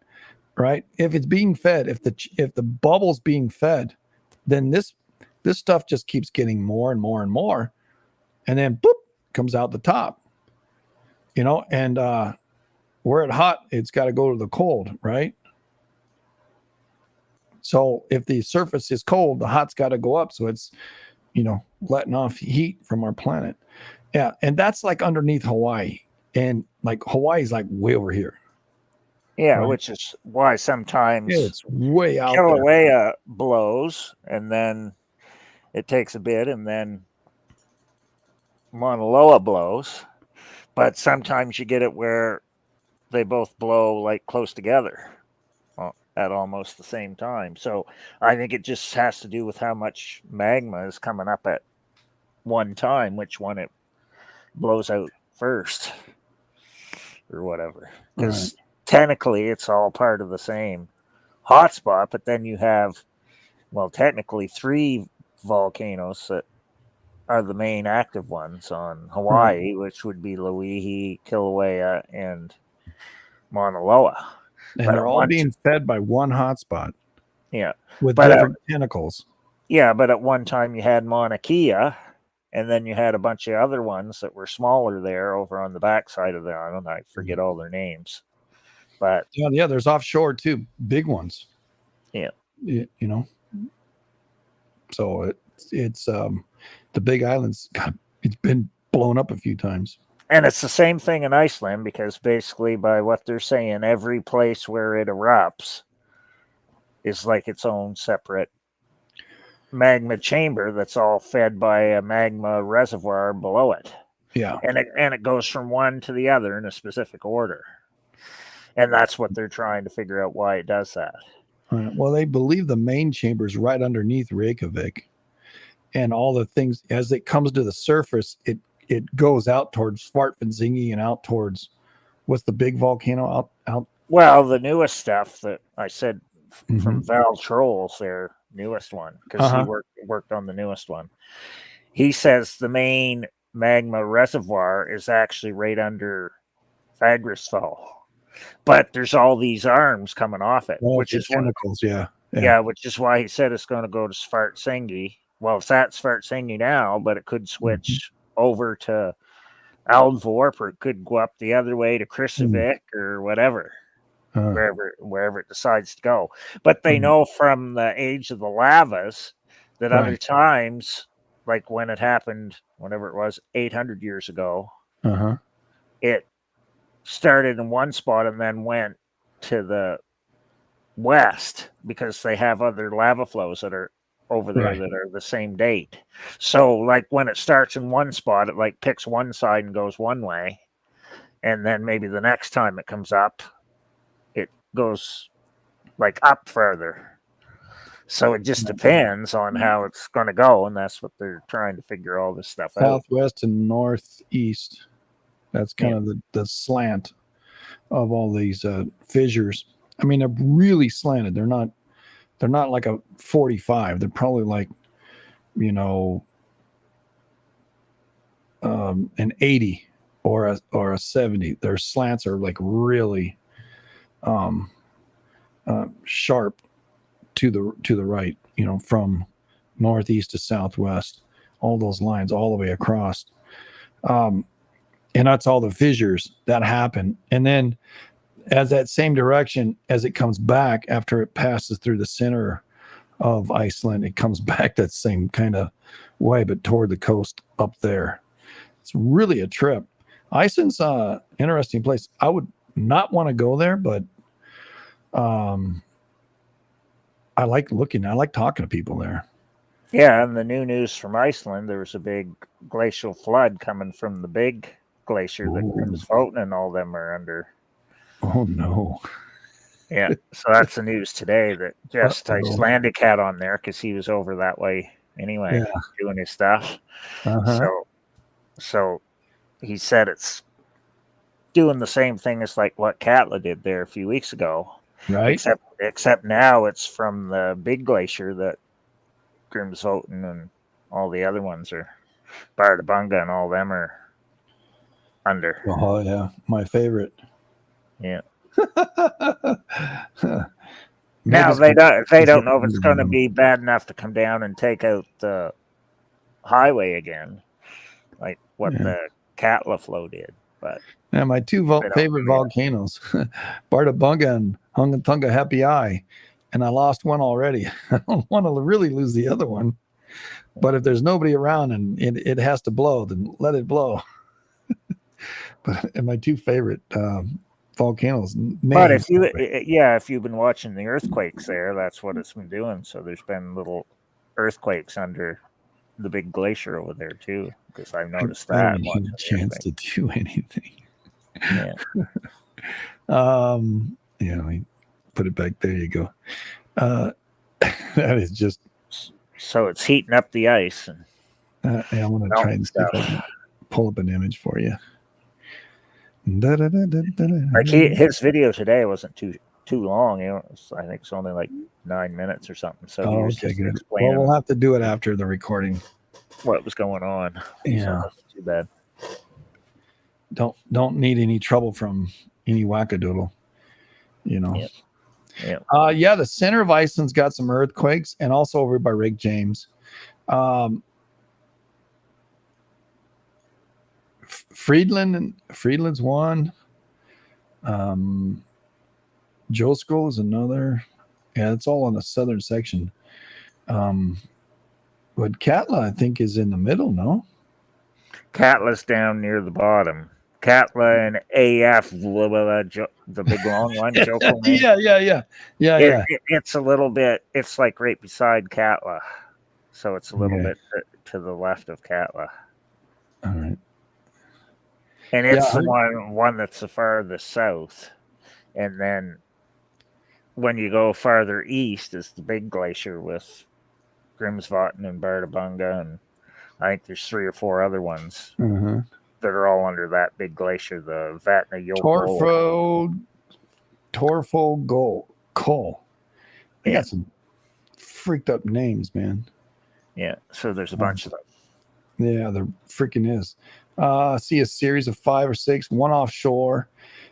right? If it's being fed, if the bubble's being fed, then this stuff just keeps getting more and more and more. And then boop, comes out the top. And where it's hot, it's got to go to the cold, right? So if the surface is cold, the hot's got to go up. So it's, letting off heat from our planet. Yeah. And that's like underneath Hawaii. And like Hawaii's like way over here. Yeah, right? Which is why sometimes it's way out Kilauea there. blows, and then it takes a bit, and then Mauna Loa blows. But sometimes you get it where they both blow like close together at almost the same time. So I think it just has to do with how much magma is coming up at one time, which one it blows out first or whatever. Because technically it's all part of the same hotspot, but then you have, technically 3 volcanoes that are the main active ones on Hawaii, which would be Loihi, Kilauea, and Mauna Loa. And they're all being fed by one hotspot. Yeah. With different tentacles. Yeah, but at one time you had Mauna Kea, and then you had a bunch of other ones that were smaller there over on the backside of the island. I forget all their names. But yeah, there's offshore too, big ones. Yeah. So it's the Big Islands, it's been blown up a few times. And it's the same thing in Iceland, because basically by what they're saying, every place where it erupts is like its own separate magma chamber that's all fed by a magma reservoir below it. Yeah. And it goes from one to the other in a specific order. And that's what they're trying to figure out why it does that. Right. Well, they believe the main chamber is right underneath Reykjavik. And all the things, as it comes to the surface, it goes out towards Svartfjallsvingi and out towards, what's the big volcano out? Well, the newest stuff that I said from Val Trolls, their newest one, because he worked on the newest one. He says the main magma reservoir is actually right under Fagris Fall, but there's all these arms coming off it, which is tentacles. Which is why he said it's going to go to Svartsengi. Well, it's at Svartsengi now, but it could switch over to Alvorp, or it could go up the other way to Krusevik or whatever, wherever it decides to go. But they know from the age of the lavas that other times, like when it happened, whenever it was 800 years ago, it started in one spot and then went to the west because they have other lava flows that are over there that are the same date. So like when it starts in one spot, it like picks one side and goes one way, and then maybe the next time it comes up, it goes like up further. So it just depends on how it's going to go, and that's what they're trying to figure all this stuff out. Southwest and northeast. That's kind of the slant of all these fissures. I mean, they're really slanted. They're not like a 45. They're probably like, an 80 or a 70. Their slants are like really sharp to the right, from northeast to southwest, all those lines all the way across. And that's all the fissures that happen. And then as that same direction, as it comes back after it passes through the center of Iceland, it comes back that same kind of way, but toward the coast up there. It's really a trip. Iceland's an interesting place. I would not want to go there, but I like talking to people there. Yeah, and the new news from Iceland, there was a big glacial flood coming from the big glacier that Grimsvotn and all them are under. Oh no! Yeah, so that's the news today that just Icelandic had on there because he was over that way anyway, doing his stuff. So he said it's doing the same thing as like what Katla did there a few weeks ago, right? Except now it's from the big glacier that Grimsvotn and all the other ones are, Bardabunga and all them are under. Oh yeah, my favorite. Yeah. Now they don't know if it's going to be bad enough to come down and take out the highway again, like what the Katla flow did. But yeah, my two favorite volcanoes, Bardabunga and Hungatunga Happy Eye, and I lost one already. I don't want to really lose the other one, but if there's nobody around and it has to blow, then let it blow. And my two favorite volcanoes. But if you've been watching the earthquakes there, that's what it's been doing. So there's been little earthquakes under the big glacier over there too, because I've noticed that. I haven't had a chance to do anything. Yeah. Let me put it back. There you go. That is just. So it's heating up the ice. And I'm going to try and see if I can pull up an image for you. Like his video today wasn't too long. I think it's only like 9 minutes or something. So he was just explaining. Well, we'll have to do it after the recording. What was going on? Yeah, so too bad. Don't need any trouble from any wackadoodle. Yeah. The center of Iceland's got some earthquakes, and also over by Rick James. Friedland's one. Joskoll is another. Yeah, it's all on the southern section. But Katla, I think, is in the middle, no? Katla's down near the bottom. Katla and AF, the big long one. Yeah. It's a little bit, it's like right beside Katla. So it's a little bit to the left of Katla. All right. And it's the one that's the farthest south. And then when you go farther east is the big glacier with Grimsvotn and Bardabunga, and I think there's 3 or 4 other ones that are all under that big glacier, the Vatnajökull. Torfo Coal. They Yeah. got some freaked up names, man. Yeah. So there's a bunch of them. Yeah, there freaking is. See a series of 5 or 6, one offshore.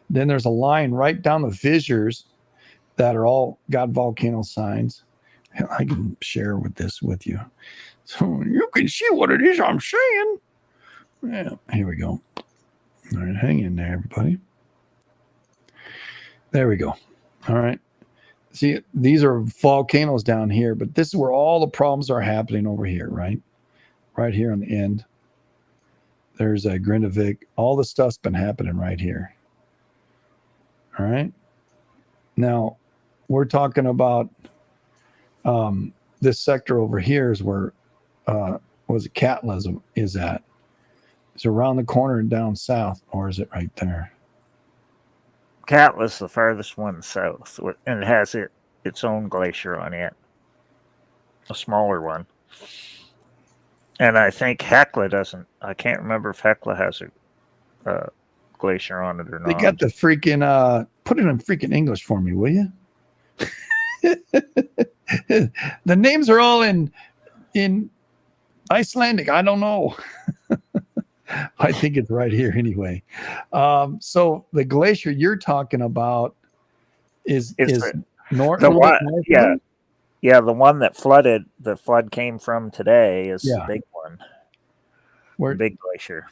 Then there's a line right down the fissures that are all got volcano signs. Hell, I can share this with you, so you can see what it is I'm saying. Yeah, here we go. All right, hang in there, everybody. There we go. All right. See, these are volcanoes down here, but this is where all the problems are happening over here, right? Right here on the end. There's a Grindavik. All the stuff's been happening right here. All right. Now, we're talking about this sector over here is where was it Katla is at. It's around the corner and down south, or is it right there? Katla's the farthest one south, and it has its own glacier on it, a smaller one. And I think Hecla doesn't. I can't remember if Hecla has a glacier on it or not. They got the freaking put it in freaking English for me, will you? The names are all in Icelandic. I don't know. I think it's right here anyway. So the glacier you're talking about is north. The one, yeah, the one that flooded. The flood came from today is the big one. Where big glacier?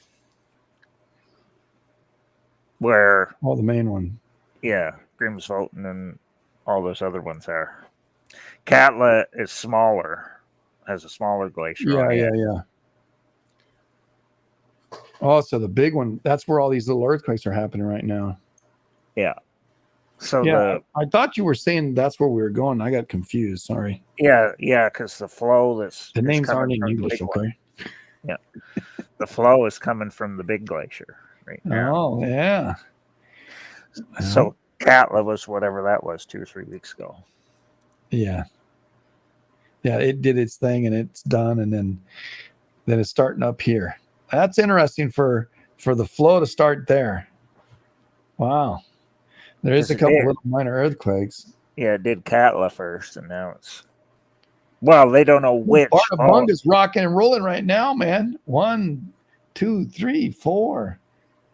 Where? Oh, the main one. Yeah, Grimsvotn and all those other ones are. Katla is smaller, has a smaller glacier. Yeah. Oh, so the big one, that's where all these little earthquakes are happening right now. Yeah. So I thought you were saying that's where we were going. I got confused. Sorry. Yeah, because the flow the names aren't in English, okay? Yeah. The flow is coming from the big glacier right now. Oh, yeah. So Katla was whatever that was 2 or 3 weeks ago. Yeah. Yeah, it did its thing and it's done, and then it's starting up here. That's interesting for the flow to start there. Wow. There is a couple little minor earthquakes. Yeah, it did Katla first, and now it's... Well, they don't know which. Bardabunga's rocking and rolling right now, man. 1, 2, 3, 4.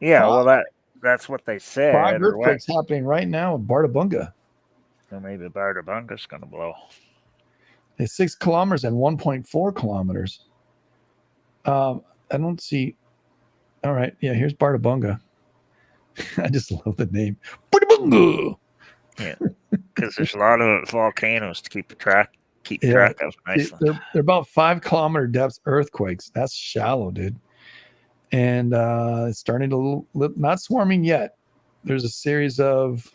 Yeah, 5. Well, that's what they said. 5 earthquakes happening right now with Bardabunga. So maybe Bardabunga's going to blow. It's 6 kilometers and 1.4 kilometers. I don't see. All right. Yeah, here's Bardabunga. I just love the name. Bardabunga. Yeah, because there's a lot of volcanoes to keep track of. They're about 5 kilometer depth earthquakes. That's shallow, dude. And it's starting to not swarming yet. There's a series of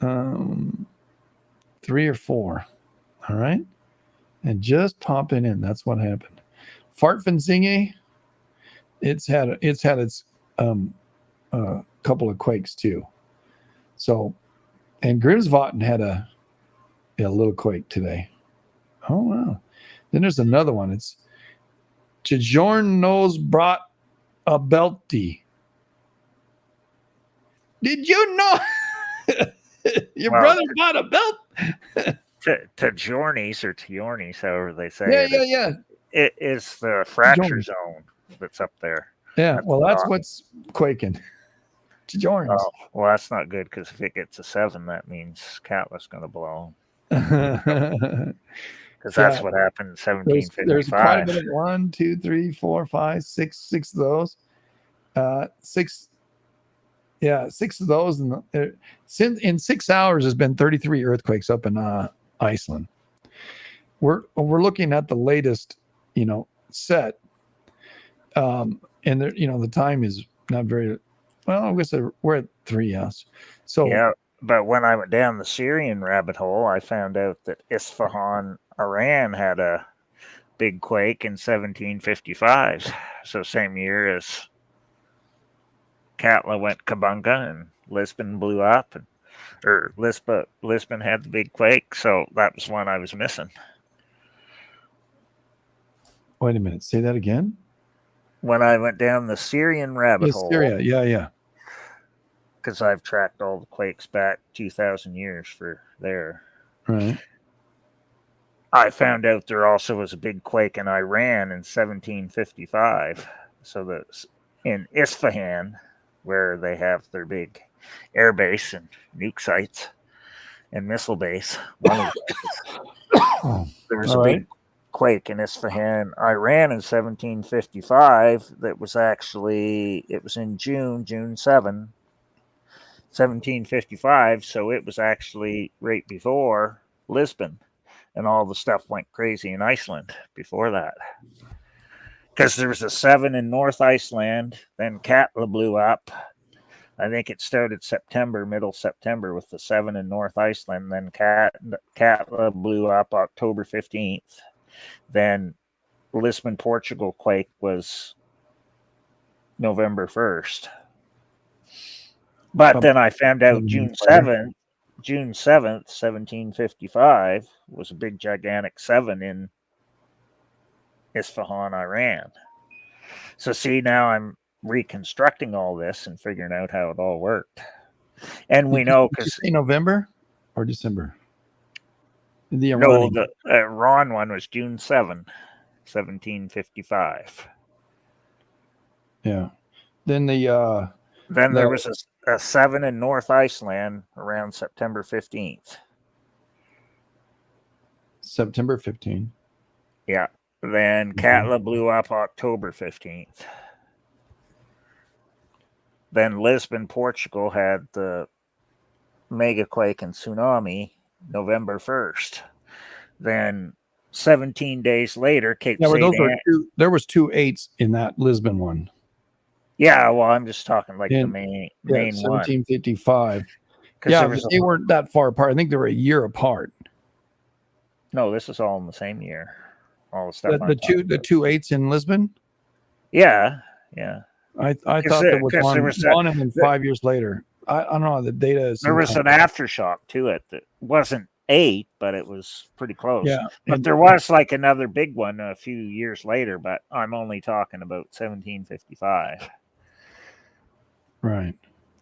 3 or 4. All right. And just popping in. That's what happened. Fartvinzinge, it's had its couple of quakes too. So, and Grimsvotn had a little quake today. Oh wow! Then there's another one. It's Jajornos brought a belty. Did you know your brother bought a belt? Tajornis or Tiornis, however they say it. Yeah. It is the fracture zone that's up there. Yeah, that's what's quaking. Tajornis. Oh, well, that's not good because if it gets a 7, that means Katla's going to blow. Because that's what happened in 1755. There's quite a bit of 1, 2, 3, 4, 5, 6 of those. 6 of those. In 6 hours, there's been 33 earthquakes up in Iceland. We're looking at the latest, set. And there, the time is not very well. I guess we're at 3 hours. So yeah, but when I went down the Syrian rabbit hole, I found out that Isfahan, Iran, had a big quake in 1755. So same year as Katla went kabunga and Lisbon blew up, or Lisbon had the big quake. So that was one I was missing. Wait a minute. Say that again. When I went down the Syrian rabbit hole. Syria, yeah. Because I've tracked all the quakes back 2,000 years for there. Right. I found out there also was a big quake in Iran in 1755. So that's in Isfahan, where they have their big air base and nuke sites and missile base. One of the places. There was a big quake in Isfahan, Iran in 1755 that was actually, it was in June 7, 1755. So it was actually right before Lisbon. And all the stuff went crazy in Iceland before that. Because there was a 7 in North Iceland, then Katla blew up. I think it started September, middle September, with the 7 in North Iceland. Then Katla blew up October 15th. Then Lisbon, Portugal quake was November 1st. But then I found out June 7th, 1755, was a big, gigantic 7 in Isfahan, Iran. So see, now I'm reconstructing all this and figuring out how it all worked. And we know because November or December. The no, the Iran one was June 7, 1755. Yeah. Then there was a 7 in North Iceland around September 15th. September 15th. Yeah. Then Katla blew up October 15th. Then Lisbon, Portugal had the mega quake and tsunami November 1st. Then 17 days later, Cape St. There was 2 8s in that Lisbon one. Yeah, well, I'm just talking like the main 1755. Because they weren't that far apart. I think they were a year apart. No, this is all in the same year. All the stuff. The 2 8s in Lisbon. Yeah. I thought there was one, and then 5 years later. I don't know. The data is. There was an aftershock to it that wasn't 8, but it was pretty close. Yeah. But there was like another big one a few years later, but I'm only talking about 1755. Right.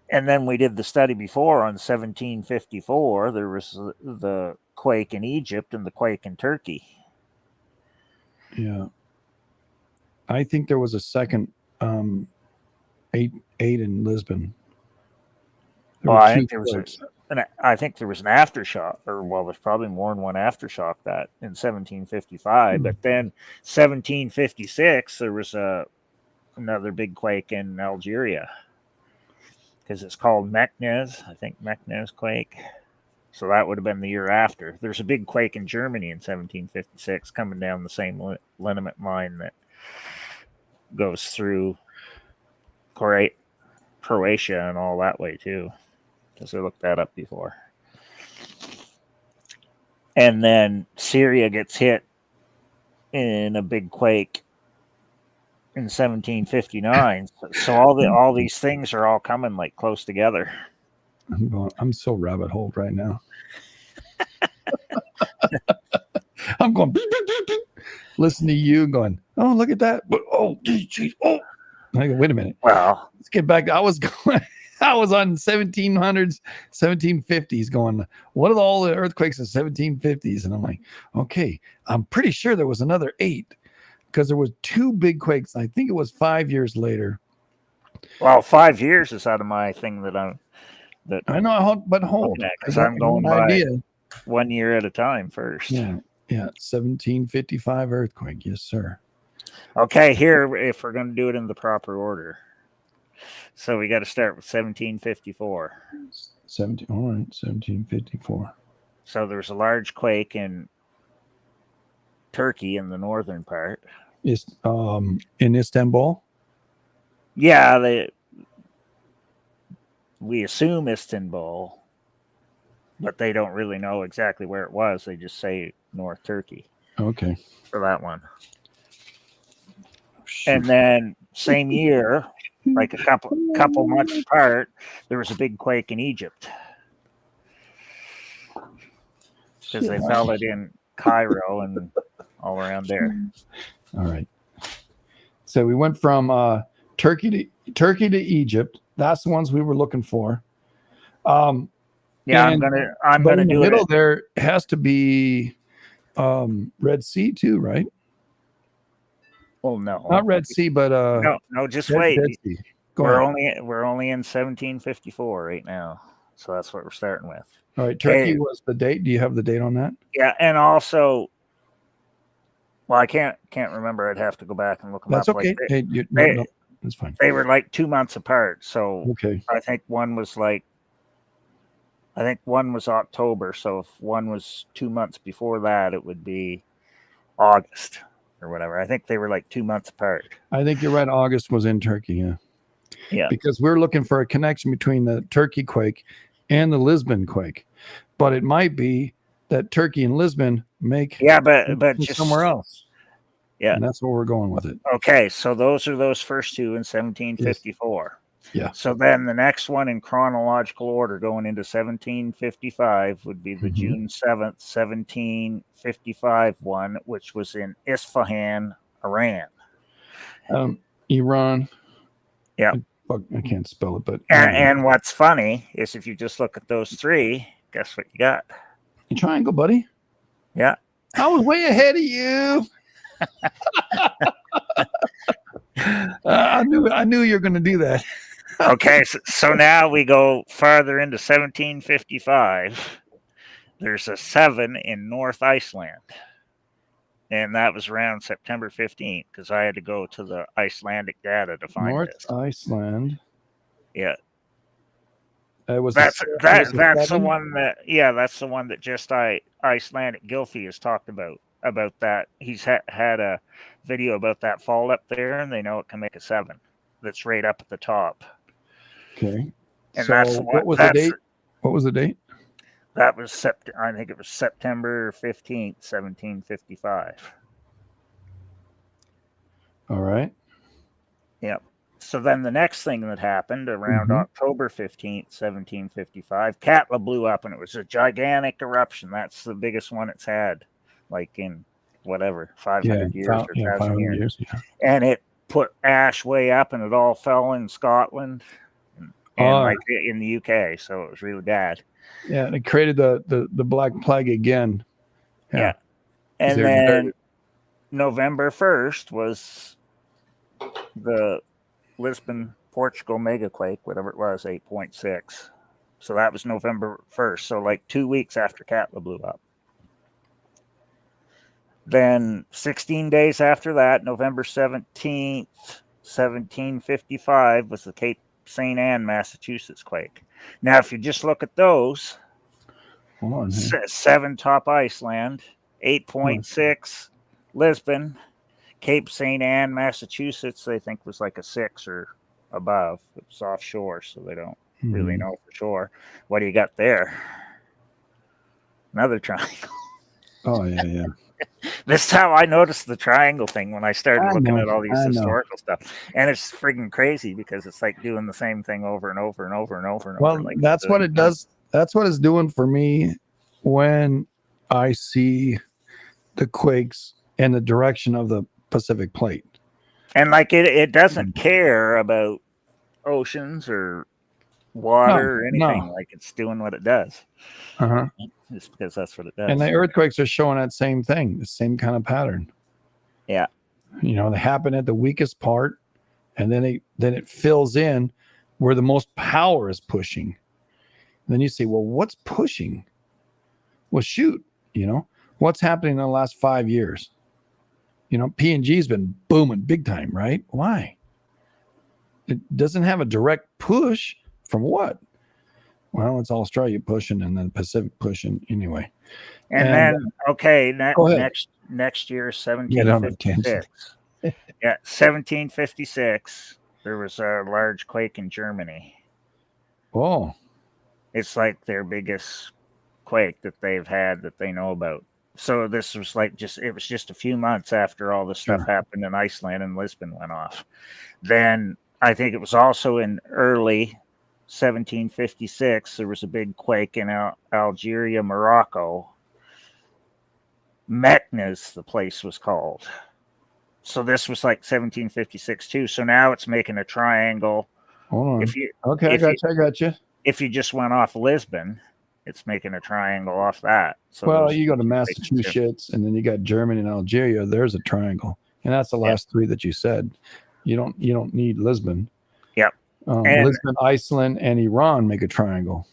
And then we did the study before on 1754. There was the quake in Egypt and the quake in Turkey. Yeah. I think there was a second 8 in Lisbon. I think there was an aftershock, or there's probably more than one aftershock that in 1755. But then 1756, there was another big quake in Algeria because it's called Meknes. I think Meknes quake. So that would have been the year after. There's a big quake in Germany in 1756 coming down the same liniment line that goes through Croatia and all that way too, because I looked that up before. And then Syria gets hit in a big quake in 1759. So all these things are all coming like close together. I'm so rabbit hole right now. I'm going. Listen to you going. Oh, look at that! Oh, geez, oh. I go, wait a minute. Well, let's get back. I was on 1700s, 1750s going, what are all the earthquakes in 1750s? And I'm like, okay, I'm pretty sure there was another 8 because there was 2 big quakes. I think it was 5 years later. Well, 5 years is out of my thing I know, but hold. Because I'm going by 1 year at a time first. Yeah, 1755 earthquake. Yes, sir. Okay, here, if we're going to do it in the proper order. So we got to start with 1754. All right, 1754. So there was a large quake in Turkey in the northern part. In Istanbul? Yeah, we assume Istanbul, but they don't really know exactly where it was. They just say North Turkey. Okay. For that one. And then same year, like a couple months apart, there was a big quake in Egypt because they felt it in Cairo and all around there. All right. So we went from Turkey to Egypt. That's the ones we were looking for. Yeah, And- I'm but gonna in the do middle it. there has to be Red Sea too, right? Well, no, Not Red Sea, but no, just Dead wait. Sea. Go We're ahead. only in 1754 right now, so that's what we're starting with. All right, Turkey Hey, was the date. Do you have the date on that? yeah, and also, well, I can't remember. I'd have to go back and look them That's up. okay. Like Hey, no, that's fine. they were like 2 months apart. So Okay. I think one was October. So if one was 2 months before that, it would be August or whatever. I think they were like 2 months apart. I think you're right. August was in Turkey. Yeah. Yeah. Because we're looking for a connection between the Turkey quake and the Lisbon quake, but it might be that Turkey and Lisbon make Yeah, but just somewhere else. Yeah. And that's where we're going with it. Okay, so those are those first two in 1754. Yeah. So then the next one in chronological order going into 1755 would be the June 7th, 1755 one, which was in Isfahan, Iran. Iran. Yeah. I can't spell it, but And what's funny is if you just look at those three, guess what you got? a triangle, buddy. Yeah. I was way ahead of you. I knew you were going to do that. Okay, so now we go farther into 1755. There's a 7 in North Iceland. And that was around September 15th because I had to go to the Icelandic data to find North this. Iceland. Yeah. That's the one that's the one that just Icelandic Gylfi has talked about that. He's had a video about that fault up there, and they know it can make a 7. That's right up at the top. Okay. And so that's what was the date? What was the date? That was I think it was September 15th, 1755. All right. Yep. So then the next thing that happened around October 15th, 1755, Katla blew up, and it was a gigantic eruption. That's the biggest one it's had, like in whatever, 500 years or 1,000 years. Yeah. And it put ash way up, and it all fell in Scotland and like in the UK. So it was really bad. Yeah, and it created the Black Plague again. Yeah. And then November 1st was the Lisbon, Portugal megaquake, whatever it was, 8.6. So that was November 1st. So like 2 weeks after Katla blew up. Then 16 days after that, November 17th, 1755 was the Cape St. Anne, Massachusetts quake. Now, if you just look at those, 7 top Iceland, 8.6 Lisbon, Cape St. Anne, Massachusetts, they think was like a 6 or above. It was offshore, so they don't really know for sure. What do you got there? Another triangle. Oh, yeah. This is how I noticed the triangle thing when I started looking at all these historical stuff. And it's freaking crazy because it's like doing the same thing over and over and over and over and over. Well, that's what it does. That's what it's doing for me when I see the quakes and the direction of the Pacific plate. And like it doesn't care about oceans or water or anything. Like it's doing what it does. Just because that's what it does. And the earthquakes are showing that same thing, the same kind of pattern. Yeah. They happen at the weakest part, and then it fills in where the most power is pushing. And then you say, well, what's pushing? Well, shoot, what's happening in the last 5 years? P&G's been booming big time, right? Why? It doesn't have a direct push from what? Well, it's Australia pushing and then Pacific pushing anyway. And then, okay, next year, 1756. Yeah, 1756, there was a large quake in Germany. Oh. It's like their biggest quake that they've had that they know about. So this was it was just a few months after all this stuff happened in Iceland and Lisbon went off. Then I think it was also in early 1756, there was a big quake in Algeria, Morocco. Meknes, the place was called. So this was like 1756 too. So now it's making a triangle. Hold on. I got you. If you just went off Lisbon it's making a triangle off that. So Well, those you go to two Massachusetts, and then you got Germany and Algeria. There's a triangle, and that's the last three that you said. You don't need Lisbon. Yep. And Lisbon, Iceland, and Iran make a triangle.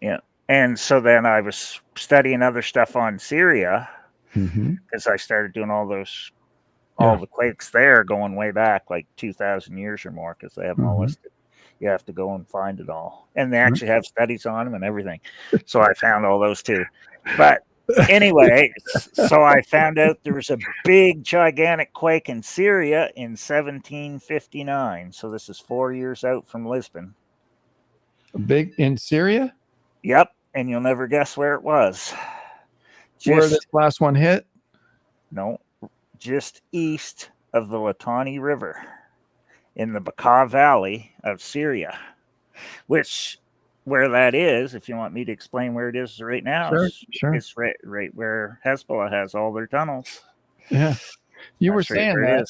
yeah. And so then I was studying other stuff on Syria because I started doing all the quakes there going way back, like 2,000 years or more, because they have them all listed. You have to go and find it all. And they actually have studies on them and everything. So I found all those too. But anyway, so I found out there was a big, gigantic quake in Syria in 1759. So this is 4 years out from Lisbon. Big in Syria? Yep. And you'll never guess where it was. Where this last one hit? No, just east of the Litani River in the Bekaa Valley of Syria, where that is, if you want me to explain where it is right now, sure. It's right where Hezbollah has all their tunnels. Yeah. You were saying that.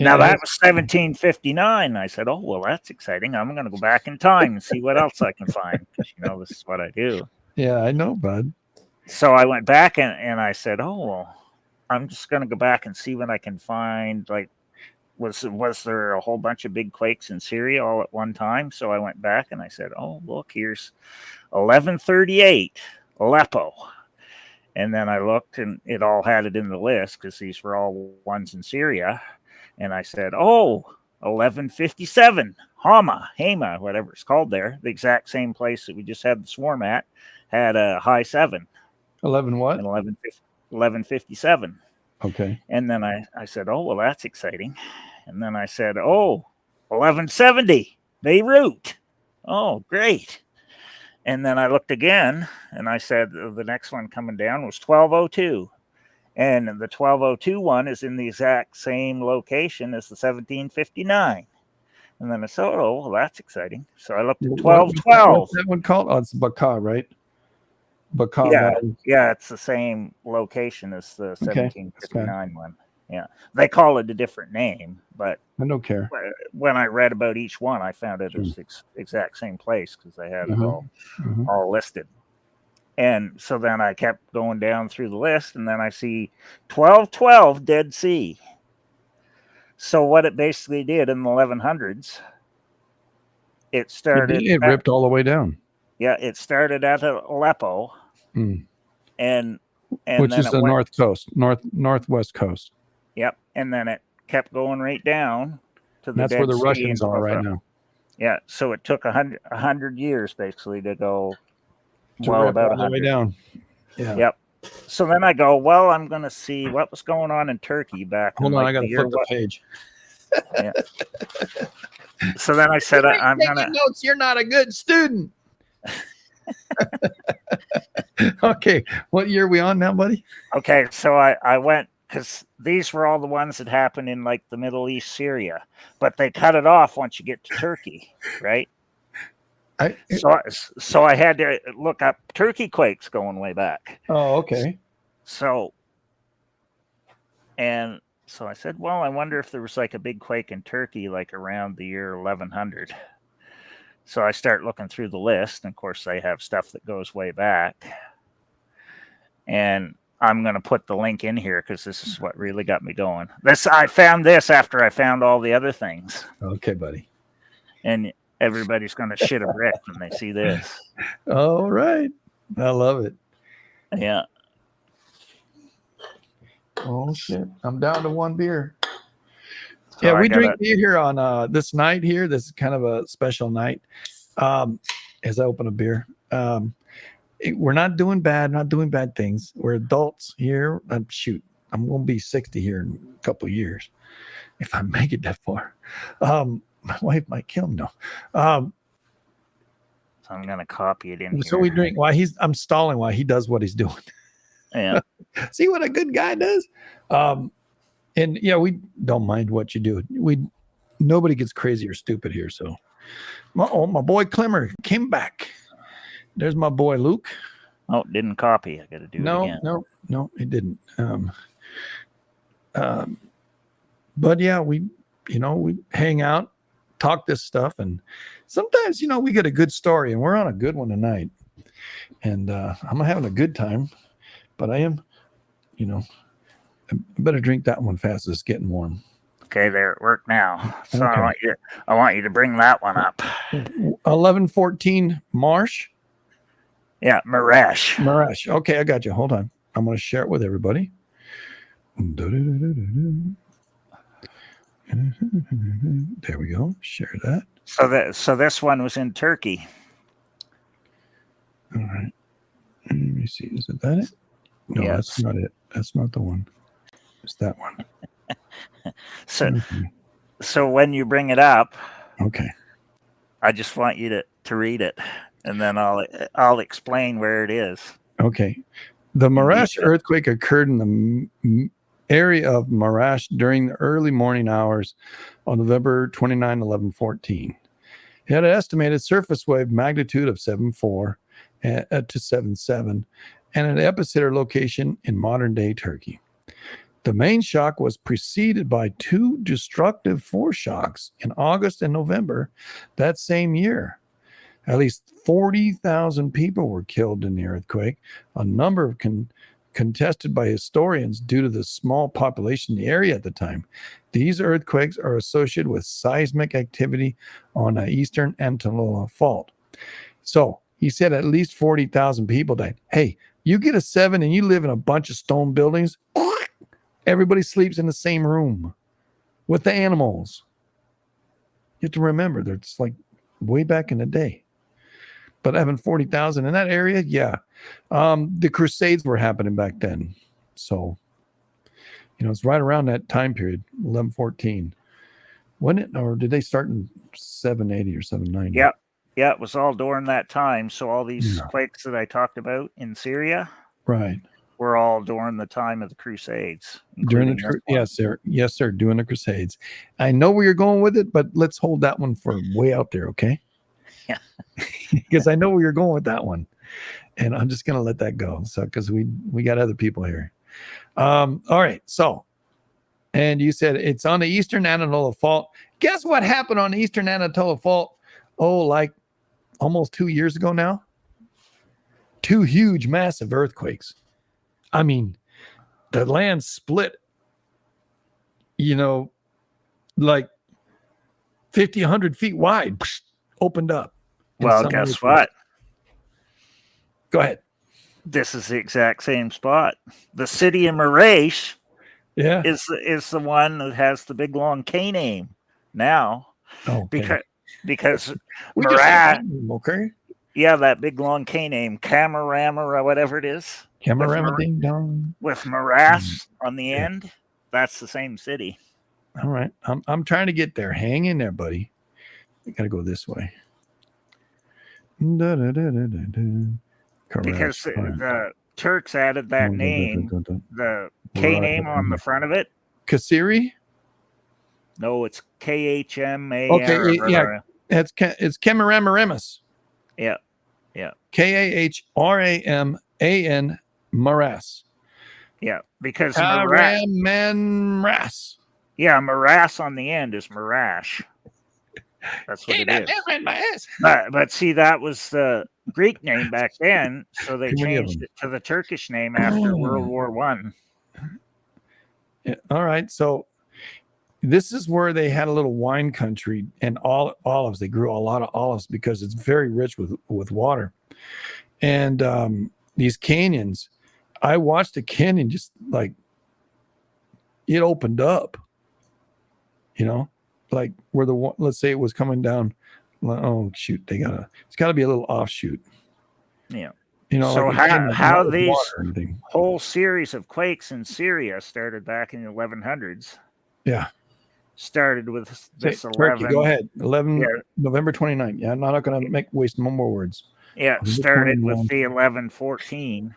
Now that was 1759. I said, oh, well, that's exciting. I'm going to go back in time and see what else I can find, because, this is what I do. Yeah, I know, bud. So I went back and I said, oh, well, I'm just going to go back and see what I can find. Like, was there a whole bunch of big quakes in Syria all at one time? So I went back and I said, oh, look, here's 1138, Aleppo. And then I looked and it all had it in the list because these were all ones in Syria. And I said, oh, 1157, Hama, whatever it's called there. The exact same place that we just had the swarm at had a high 7. 11 what? 1157. Okay. And then I said, oh, well, that's exciting. And then I said, oh, 1170, Beirut. Oh, great. And then I looked again and I said, the next one coming down was 1202. And the 1202 one is in the exact same location as the 1759. And then I said, oh, well, that's exciting. So I looked at 1212. What's that one called? Oh, it's Bekaa, right? Bekaa Valley. Yeah, it's the same location as the 1759 one. Yeah, they call it a different name, but I don't care. When I read about each one, I found it was the exact same place because they had it all listed. And so then I kept going down through the list, and then I see 1212 Dead Sea. So what it basically did in the 1100s, it started. It ripped all the way down. Yeah, it started at Aleppo, and which is the north coast, northwest coast. Yep, and then it kept going right down to the. That's where the Russians are right now. Yeah, so it took 100 years basically to go. About all the way down. Yeah. Yep. So then I go, well, I'm going to see what was going on in Turkey back. Hold on, I got to flip the page. Yeah. So then I said, I'm going to. Notes. You're not a good student. Okay, what year are we on now, buddy? Okay, so I went because these were all the ones that happened in like the Middle East, Syria, but they cut it off once you get to Turkey, right? So I had to look up Turkey quakes going way back. Oh, okay. So I said, well, I wonder if there was like a big quake in Turkey, like around the year 1100. So I start looking through the list, and of course they have stuff that goes way back. And I'm going to put the link in here because this is what really got me going. I found this after I found all the other things. Okay, buddy. And everybody's going to shit a brick when they see this. All right. I love it. Yeah. Oh, shit. I'm down to one beer. So yeah, we drink beer here on this night here. This is kind of a special night. As I open a beer. We're not doing bad things. We're adults here. I'm going to be 60 here in a couple of years if I make it that far. My wife might kill me. No. So I'm going to copy it in. So here. we drink I'm stalling while he does what he's doing. Yeah. See what a good guy does? And yeah, we don't mind what you do. Nobody gets crazy or stupid here. So my boy Clemmer came back. There's my boy Luke. Oh, didn't copy. I got to do it again. No, it didn't. But yeah, we hang out, talk this stuff, and sometimes we get a good story, and we're on a good one tonight. And I'm having a good time, but I am, I better drink that one fast. It's getting warm. Okay, they're at work now. So Okay. I want you to bring that one up. 1114 Marsh. Yeah, Marash. Marash. Okay, I got you. Hold on. I'm going to share it with everybody. There we go. Share that. So this one was in Turkey. All right. Let me see. Is that it? No, Yes. That's not it. That's not the one. It's that one. So when you bring it up, okay, I just want you to read it, and then I'll explain where it is. Okay. The Marash earthquake occurred in the area of Marash during the early morning hours on November 29, 1114. It had an estimated surface wave magnitude of 7.4 to 7.7 and an epicenter location in modern-day Turkey. The main shock was preceded by 2 destructive foreshocks in August and November that same year. At least 40,000 people were killed in the earthquake, a number contested by historians due to the small population in the area at the time. These earthquakes are associated with seismic activity on the eastern Anatolia Fault. So he said at least 40,000 people died. Hey, you get a 7 and you live in a bunch of stone buildings, everybody sleeps in the same room with the animals. You have to remember that it's like way back in the day. But having 40,000 in that area, yeah. The Crusades were happening back then. So, it's right around that time period, 1114. Wasn't it? Or did they start in 780 or 790? Yep. Yeah, it was all during that time. So all these quakes that I talked about in Syria, right, were all during the time of the Crusades. During the yes, sir, during the Crusades. I know where you're going with it, but let's hold that one for way out there, okay? Yeah. Because I know where you're going with that one, and I'm just gonna let that go. So because we got other people here. All right. So, and you said it's on the Eastern Anatolia Fault. Guess what happened on the Eastern Anatolia Fault? Oh, like almost 2 years ago now. 2 huge, massive earthquakes. I mean, the land split. Like 50, 100 feet wide, opened up. Well, guess what? Go ahead. This is the exact same spot. The city of Marash is the one that has the big long K name now. Okay. Because Marash, okay. Yeah, that big long K name, Camarama or whatever it is. Camarama ding dong. With Marash on the end. That's the same city. All right. I'm trying to get there. Hang in there, buddy. I gotta go this way. Because the Turks added that name, the K name on the front of it. Kasiri? No, it's KHMA. Okay, yeah. It's Kemaramas. Yeah. KAHRAMAN Maras. Yeah, because Maras. Yeah, Maras on the end is Marash. That's what it is. But see, that was the Greek name back then, so they changed it to the Turkish name after World War I. Yeah, all right, so this is where they had a little wine country and olives. They grew a lot of olives because it's very rich with water. And these canyons, I watched a canyon just like it opened up. Like where let's say it was coming down. Oh shoot, it's got to be a little offshoot. Yeah. So like how these whole series of quakes in Syria started back in the 1100s. Yeah. Started with this Turkey, 11. Go ahead. November 29th. Yeah, I'm not going to waste no more words. Yeah, started with the 1114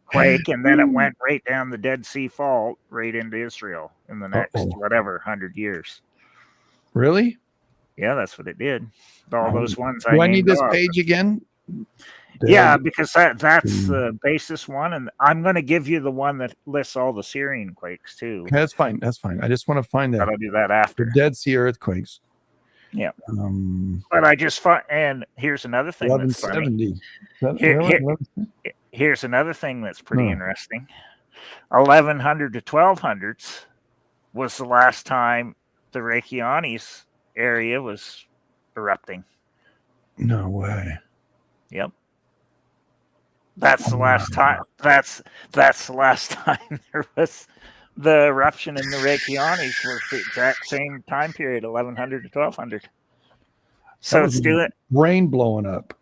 quake, and then it went right down the Dead Sea Fault, right into Israel in the next 100 years. Really? Yeah, that's what it did. All those ones. Do I need this page again? Yeah, because that's the basis one, and I'm going to give you the one that lists all the Syrian quakes too. Okay, that's fine. I just want to find that. I'll do that after. The Dead Sea earthquakes. Yeah. Um, But I just find, and here's another thing that's funny. 1170. Is that, Here, where here, was it? here's another thing that's pretty Huh. interesting. 1100 to 1200s was the last time the Reykjanes area was erupting. No way. Yep. That's the Oh last my time. That's the last time there was the eruption in the Reykjanes was the exact same time period, 1100 to 1200. That So was it's my doing, brain blowing up.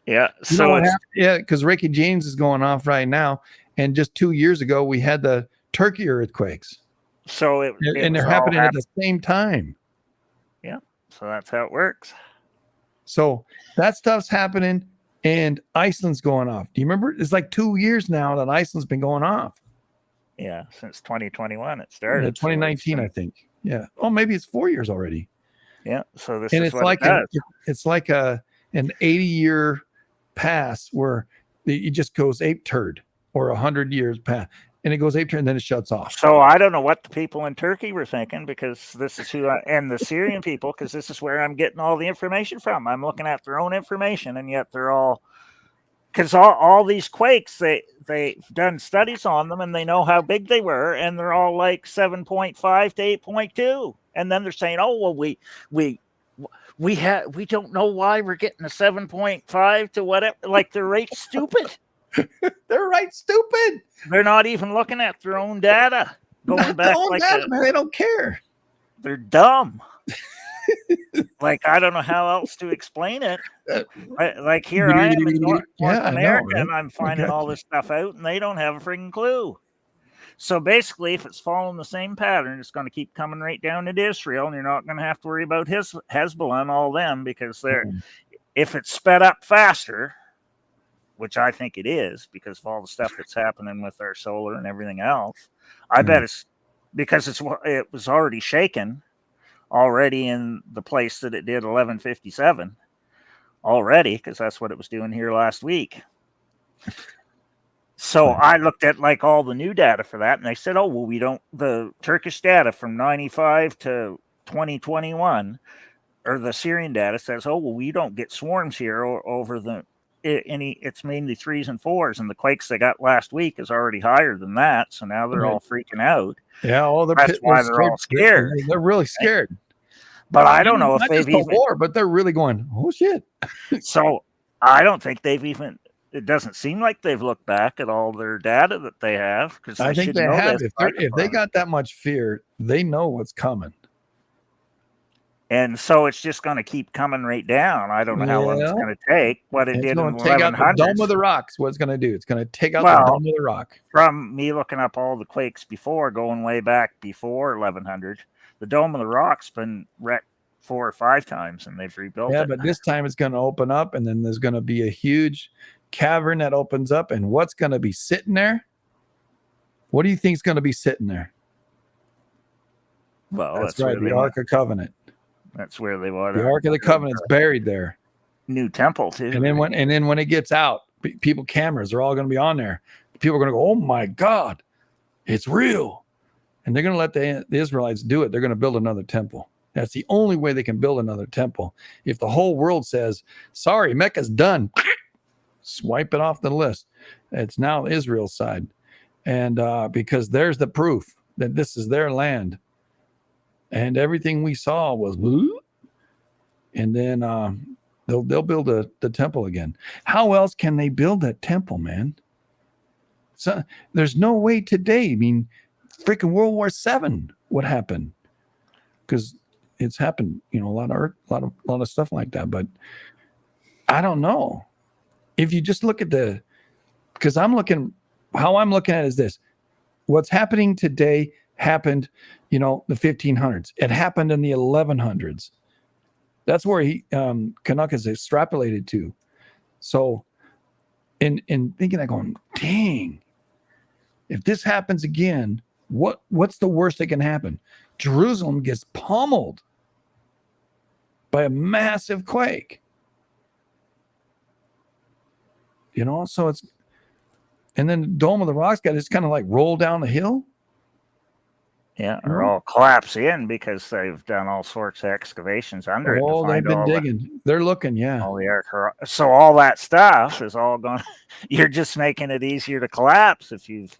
yeah. You know So what it's happened? Yeah, because Ricky James is going off right now. And just 2 years ago, we had the Turkey earthquakes. so it And was they're all happening at the same time. yeah. So that's how it works. So that stuff's happening and Iceland's going off. Do you remember? It's like 2 years now that Iceland's been going off. Yeah, since 2021 it started. Yeah, 2019, I think. Yeah. Oh, maybe it's 4 years already. Yeah. So this And is it's what like it does. it's like an 80-year pass where it just goes ape turd, or 100 years pass, and it goes ape turd and then it shuts off. So I don't know what the people in Turkey were thinking, because this is and the Syrian people, because this is where I'm getting all the information from. I'm looking at their own information, and yet they're all, because all these quakes, they've done studies on them and they know how big they were, and they're all like 7.5 to 8.2, and then they're saying, oh well, we don't know why we're getting a 7.5 to whatever. Like, they're right stupid. They're right stupid. They're not even looking at their own data going back like that, man. They don't care. they're dumb. Like, I don't know how else to explain it. Like, here I am in North Yeah, I know, America, right? and I'm finding got all this stuff out, and they don't have a freaking clue. So basically, if it's following the same pattern, it's going to keep coming right down into Israel, and you're not going to have to worry about Hezbollah and all them, because they're, if it's sped up faster, which I think it is because of all the stuff that's happening with our solar and everything else, I bet it's because it was already shaken already in the place that it did 1157 already, because that's what it was doing here last week. So I looked at like all the new data for that, and they said, oh, well, we don't, the Turkish data from 95 to 2021, or the Syrian data says, oh, well, we don't get swarms here over the it's mainly 3s and 4s, and the quakes they got last week is already higher than that. So now they're all freaking out. Yeah, That's why they're all scared. They're really scared. But I don't know if Not they've just the even war, but they're really going, oh shit. So I don't think they've even. It doesn't seem like they've looked back at all their data that they have, because I think they have. If they got that much fear, they know what's coming. And so it's just going to keep coming right down. I don't know how long it's going to take. What it did in the take out the dome 1100s. of the rocks. What it's going to do? It's going to take out the dome of the rock. From me looking up all the quakes before, going way back before 1100, the dome of the rock's been wrecked 4 or 5 times, and they've rebuilt it. Yeah, but this time it's going to open up, and then there's going to be a huge cavern that opens up, and what's going to be sitting there? What do you think is going to be sitting there? Well, that's right, the Ark of Covenant. That's where they want the Ark of the Covenant's buried there. New temple too. And then when it gets out, people cameras are all going to be on there. People are going to go, "Oh my God, it's real!" And they're going to let the Israelites do it. They're going to build another temple. That's the only way they can build another temple. If the whole world says, "Sorry, Mecca's done," swipe it off the list. It's now Israel's side, and because there's the proof that this is their land. And everything we saw was, and then they'll build the temple again. How else can they build that temple, man? So there's no way today. I mean, freaking World War VII would happen, because it's happened. You know, a lot of stuff like that. But I don't know if you just look at because how I'm looking at it is this: what's happening today happened, the 1500s. It happened in the 1100s. That's where Canuck is extrapolated to. So in thinking, I'm going, dang, if this happens again, what's the worst that can happen? Jerusalem gets pummeled by a massive quake. So it's, and then the Dome of the Rock's got it's kind of like roll down the hill. Yeah, or all collapse in because they've done all sorts of excavations under it to Oh, they've find been digging. They're looking, yeah. all the so all that stuff is all going. You're just making it easier to collapse if you've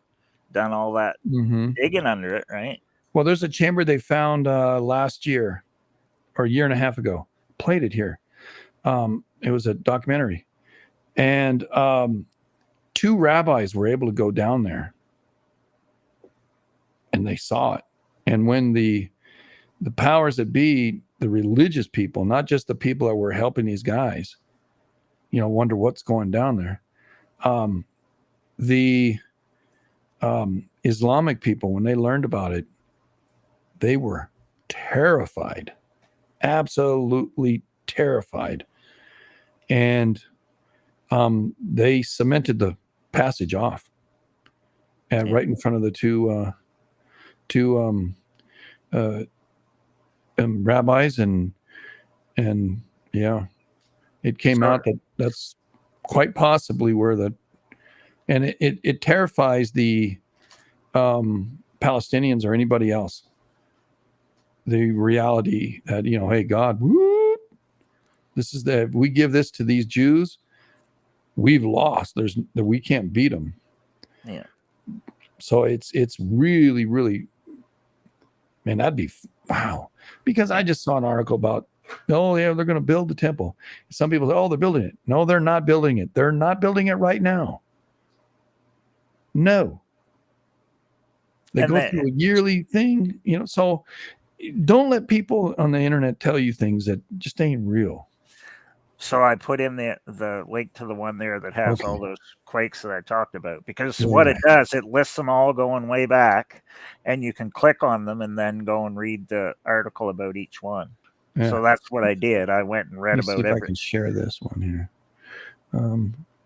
done all that digging under it, right? Well, there's a chamber they found last year or a year and a half ago. Played it here. It was a documentary, and 2 rabbis were able to go down there, and they saw it. And when the powers that be, the religious people, not just the people that were helping these guys, wonder what's going down there. The Islamic people, when they learned about it, they were terrified, absolutely terrified. And they cemented the passage off right in front of the two rabbis, and yeah, it came out that that's quite possibly where and it terrifies the Palestinians or anybody else. The reality that, hey, God, this is if we give this to these Jews, we've lost. We can't beat them. Yeah. So it's really, really, man, that'd be wow. Because I just saw an article about, oh yeah, they're going to build the temple. Some people say, oh, they're building it. No, they're not building it. They're not building it right now. No. They go through a yearly thing, so don't let people on the internet tell you things that just ain't real. So I put in the link to the one there that has all those quakes that I talked about, because what it does, it lists them all going way back, and you can click on them and then go and read the article about each one. Yeah. So that's what I did. I went and read about everything. I can share this one here.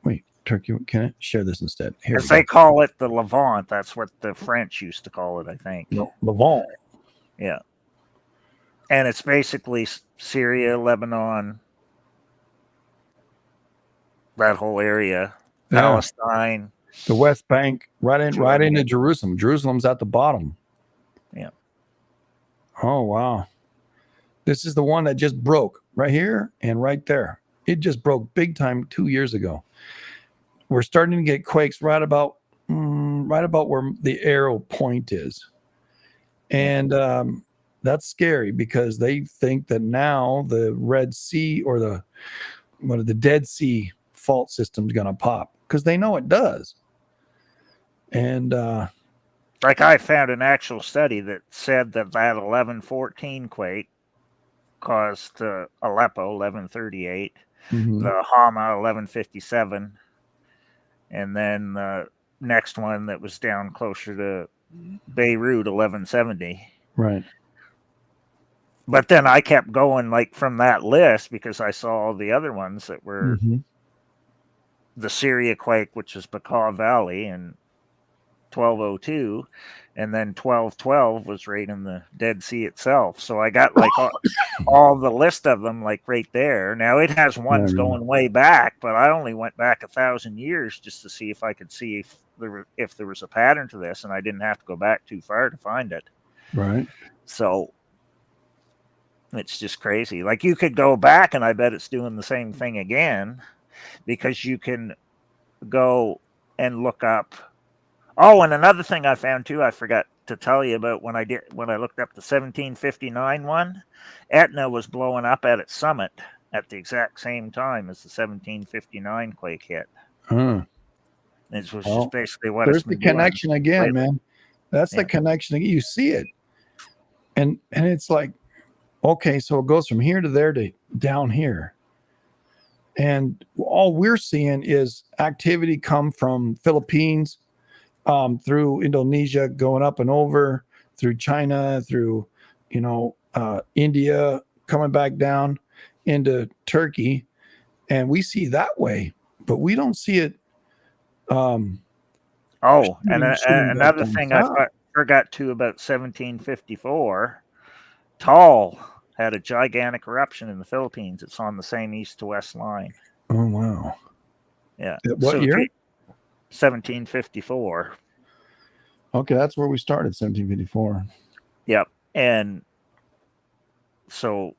Wait, Turkey, can I share this instead? Here, they call it the Levant. That's what the French used to call it, I think. No, Levant. Yeah. And it's basically Syria, Lebanon, that whole area, Palestine, the West Bank, right into Jerusalem. Jerusalem's at the bottom. Yeah. Oh, wow. This is the one that just broke right here and right there. It just broke big time 2 years ago. We're starting to get quakes right about where the arrow point is. And that's scary because they think that now the Red Sea or the Dead Sea fault system is going to pop, because they know it does. And like I found an actual study that said that 1114 quake caused Aleppo 1138, the Hama 1157, and then the next one that was down closer to Beirut 1170. Right. But then I kept going like from that list because I saw all the other ones that were the Syria quake, which is Bekaa Valley, and 1202, and then 1212 was right in the Dead Sea itself. So I got like all the list of them like right there. Now it has ones going way back, but I only went back 1,000 years just to see if I could see if there was a pattern to this, and I didn't have to go back too far to find it. Right. So it's just crazy. Like you could go back, and I bet it's doing the same thing again, because you can go and look up. Oh, and another thing I found too, I forgot to tell you about when I looked up the 1759 one. Etna was blowing up at its summit at the exact same time as the 1759 quake hit. It was just basically what there's the connection again, man. That's the connection. You see it, and it's like, okay, so it goes from here to there to down here. And all we're seeing is activity come from Philippines, through Indonesia, going up and over, through China, through, India, coming back down into Turkey. And we see that way, but we don't see it. And another thing I forgot too about 1754, Tal had a gigantic eruption in the Philippines. It's on the same east to west line. Oh, wow. Yeah. What year? 1754. Okay, that's where we started, 1754. Yep. And so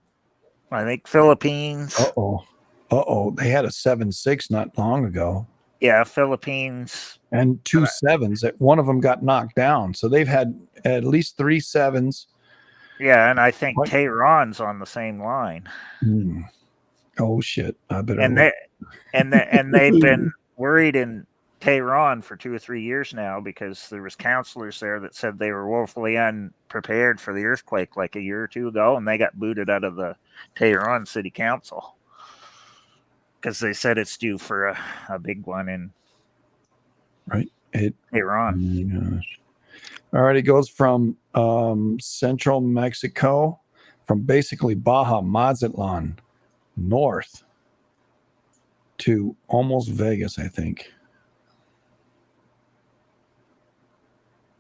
I think Philippines. They had a 7.6 not long ago. Yeah, Philippines. And 2 7s. That one of them got knocked down. So they've had at least 3 7s. Yeah, and I think What? Tehran's on the same line. Oh shit! I better. And they've been worried in Tehran for 2 or 3 years now because there was counselors there that said they were woefully unprepared for the earthquake like a year or two ago, and they got booted out of the Tehran city council because they said it's due for a big one in Tehran. Oh my gosh. All right, it goes from central Mexico, from basically Baja Mazatlan north to almost Vegas, I think.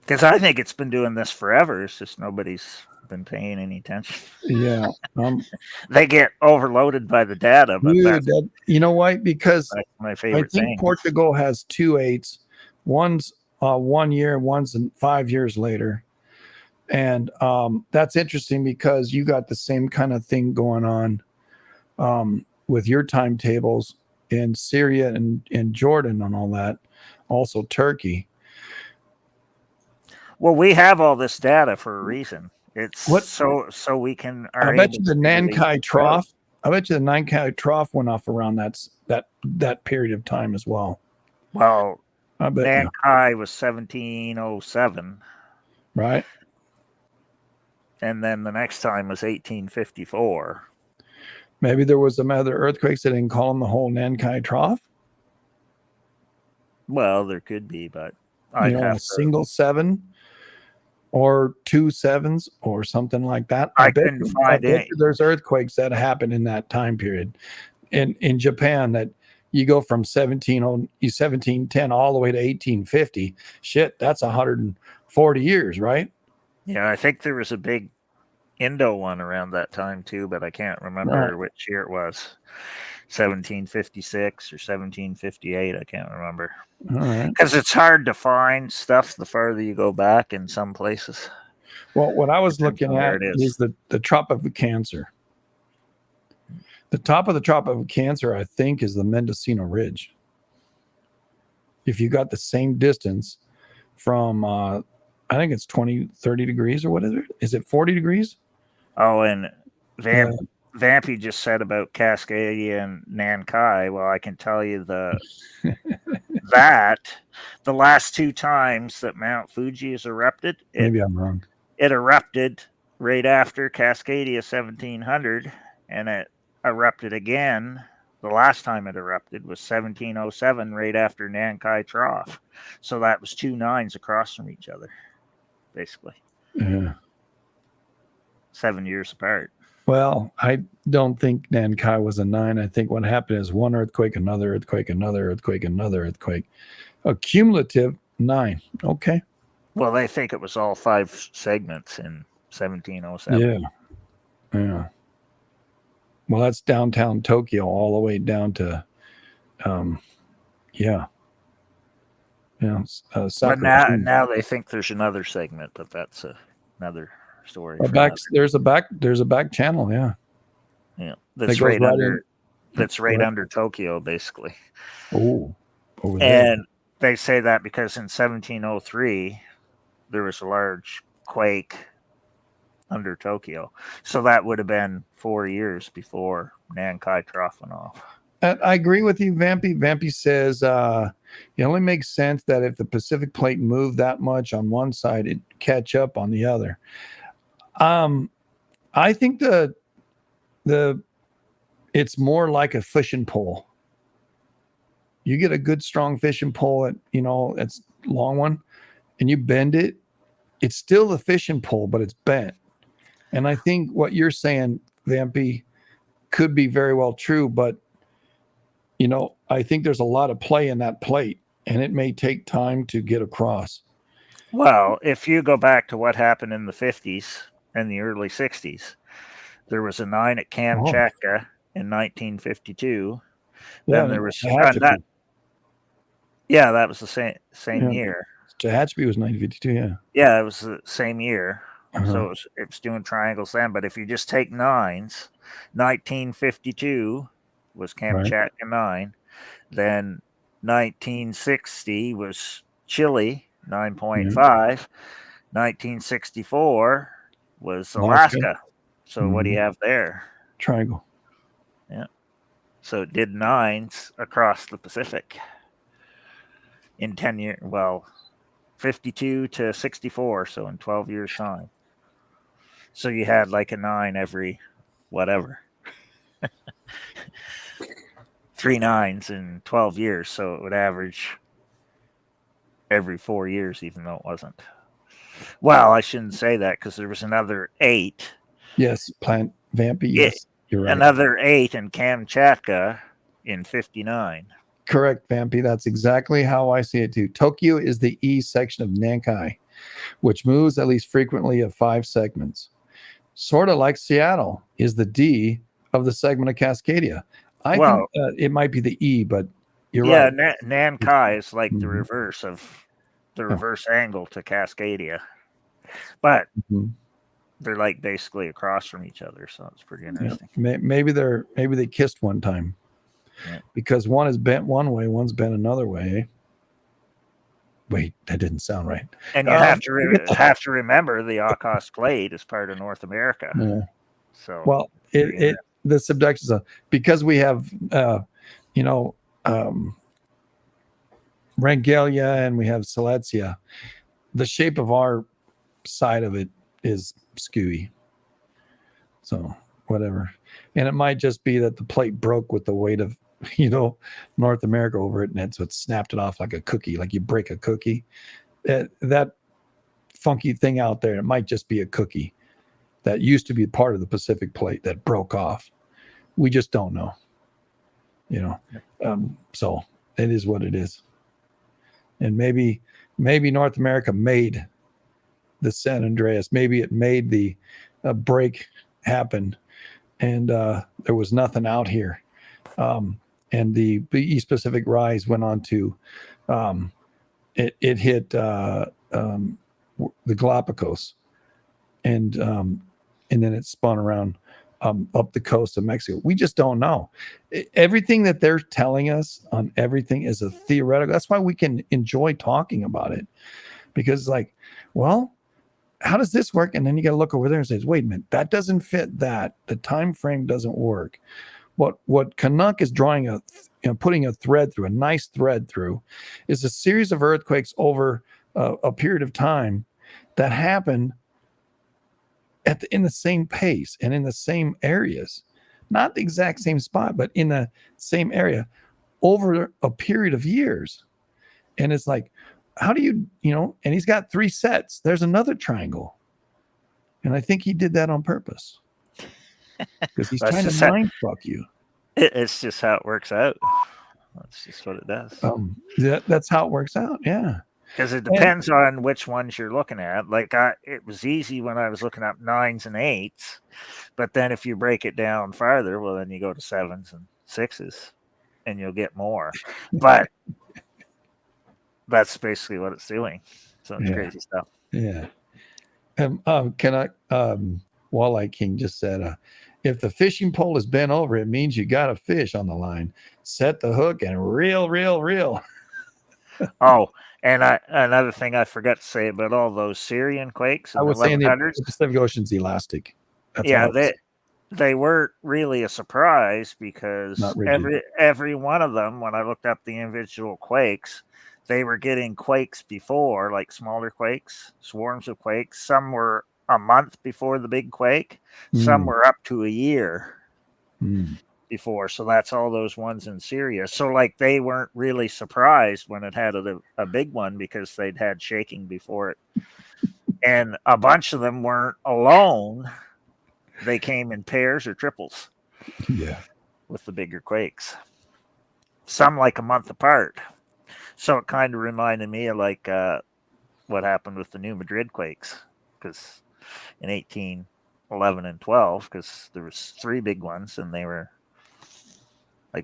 Because I think it's been doing this forever. It's just nobody's been paying any attention. Yeah. They get overloaded by the data, but you know why? Because that's my favorite I think thing. Portugal has 2 8s. One's 1 year, one's 5 years later. And that's interesting because you got the same kind of thing going on with your timetables in Syria and Jordan and all that. Also Turkey. Well, we have all this data for a reason. It's so we can. I bet you the Nankai Trough. I bet you the Nankai Trough went off around that period of time as well. Well, I bet Nankai was 1707, right? And then the next time was 1854. Maybe there was some other earthquakes that didn't call them the whole Nankai Trough. Well, there could be, but I'd have a single 7 or 2 7s or something like that. I bet there's earthquakes that happen in that time period. In Japan, that you go from 1710 all the way to 1850. Shit, that's 140 years, right? Yeah, I think there was a big Indo one around that time too, but I can't remember which year it was. 1756 or 1758, I can't remember. All right. Because it's hard to find stuff the farther you go back in some places. Well, what I was looking at is the Tropic of Cancer. The top of the Tropic of Cancer, I think, is the Mendocino Ridge. If you got the same distance from, I think it's 20, 30 degrees or what is it? Is it 40 degrees? Oh, and Vampy just said about Cascadia and Nankai. Well, I can tell you that the last 2 times that Mount Fuji has erupted, maybe I'm wrong. It erupted right after Cascadia 1700, and it erupted again. The last time it erupted was 1707, right after Nankai Trough. So that was 2 9s across from each other, basically. Yeah. 7 years apart. Well, I don't think Nankai was a 9. I think what happened is one earthquake, another earthquake, another earthquake, another earthquake. A cumulative 9. Okay. Well, they think it was all 5 segments in 1707. Yeah. Well, that's downtown Tokyo all the way down to, but now they think there's another segment, but that's another story. There's a back channel, yeah. Yeah, that's right under. That's right under Tokyo, basically. Oh, over there. And they say that because in 1703 there was a large quake under Tokyo, so that would have been 4 years before Nankai Trough went off. I agree with you, Vampy. Vampy says it only makes sense that if the Pacific plate moved that much on one side, it'd catch up on the other. I think it's more like a fishing pole. You get a good strong fishing pole it's a long one, and you bend it. It's still the fishing pole, but it's bent. And I think what you're saying, Vampy, could be very well true, but I think there's a lot of play in that plate, and it may take time to get across. Well, if you go back to what happened in the 50s and the early 60s, there was a 9 at Kamchatka in 1952. Then there was that. Yeah, that was the same year. Tehachapi was 1952. Yeah, it was the same year. So it's doing triangles then. But if you just take nines, 1952 was Kamchatka 9. Then 1960 was Chile, 9.5. 1964 was Alaska. So what do you have there? Triangle. Yeah. So it did nines across the Pacific in 10 years. Well, 52 to 64. So in 12 years' time. So you had like a 9 every whatever. 3 9s in 12 years. So it would average every 4 years, even though it wasn't. Well, I shouldn't say that because there was another 8. Yes, Plant Vampy. Yes, you're right. Another 8 in Kamchatka in 59. Correct, Vampy. That's exactly how I see it too. Tokyo is the E section of Nankai, which moves at least frequently of 5 segments. Sort of like Seattle is the D of the segment of Cascadia. I think it might be the E, but you're right. Nankai is like the reverse of the reverse angle to Cascadia. But they're like basically across from each other, so it's pretty interesting. Yeah. Maybe they kissed one time, because one is bent one way, one's bent another way. Wait, that didn't sound right. And you have to remember the Okhotsk Plate is part of North America. Yeah. So well, the subductions because we have Rangelia and we have Silesia. The shape of our side of it is skewy. So whatever. And it might just be that the plate broke with the weight of, North America over it, and so it snapped it off like a cookie, like you break a cookie. That funky thing out there, it might just be a cookie that used to be part of the Pacific plate that broke off. We just don't know. So it is what it is. And maybe North America made the San Andreas. Maybe it made the break happen, and there was nothing out here. And the East Pacific rise went on to it hit the Galapagos, and then it spun around up the coast of Mexico. We just don't know. Everything that they're telling us on everything is a theoretical. That's why we can enjoy talking about it, because how does this work? And then you got to look over there and say, wait a minute, that doesn't fit that. The time frame doesn't work. What Canuck is drawing putting a thread through, a nice thread through, is a series of earthquakes over a period of time that happen in the same pace and in the same areas, not the exact same spot, but in the same area over a period of years. And it's like, how do you and he's got 3 sets. There's another triangle. And I think he did that on purpose. Because he's trying to mind fuck you. It's just how it works out. That's just what it does. That's how it works out. Yeah. Because it depends on which ones you're looking at. Like it was easy when I was looking up 9s and 8s, but then if you break it down farther, well, then you go to 7s and 6s, and you'll get more. But that's basically what it's doing. So it's crazy stuff. Yeah. Walleye King just said, if the fishing pole is bent over, it means you got a fish on the line. Set the hook and reel. Oh, and another thing I forgot to say about all those Syrian quakes in the 1100s. The Pacific Ocean's elastic. They weren't really a surprise, because every one of them, when I looked up the individual quakes, they were getting quakes before, like smaller quakes, swarms of quakes. Some were a month before the big quake. Some were up to a year before. So that's all those ones in Syria. So they weren't really surprised when it had a big one, because they'd had shaking before it. And a bunch of them weren't alone. They came in pairs or triples. Yeah. With the bigger quakes. Some a month apart. So it kind of reminded me of what happened with the New Madrid quakes, because in 1811 and 12, because there was 3 big ones, and they were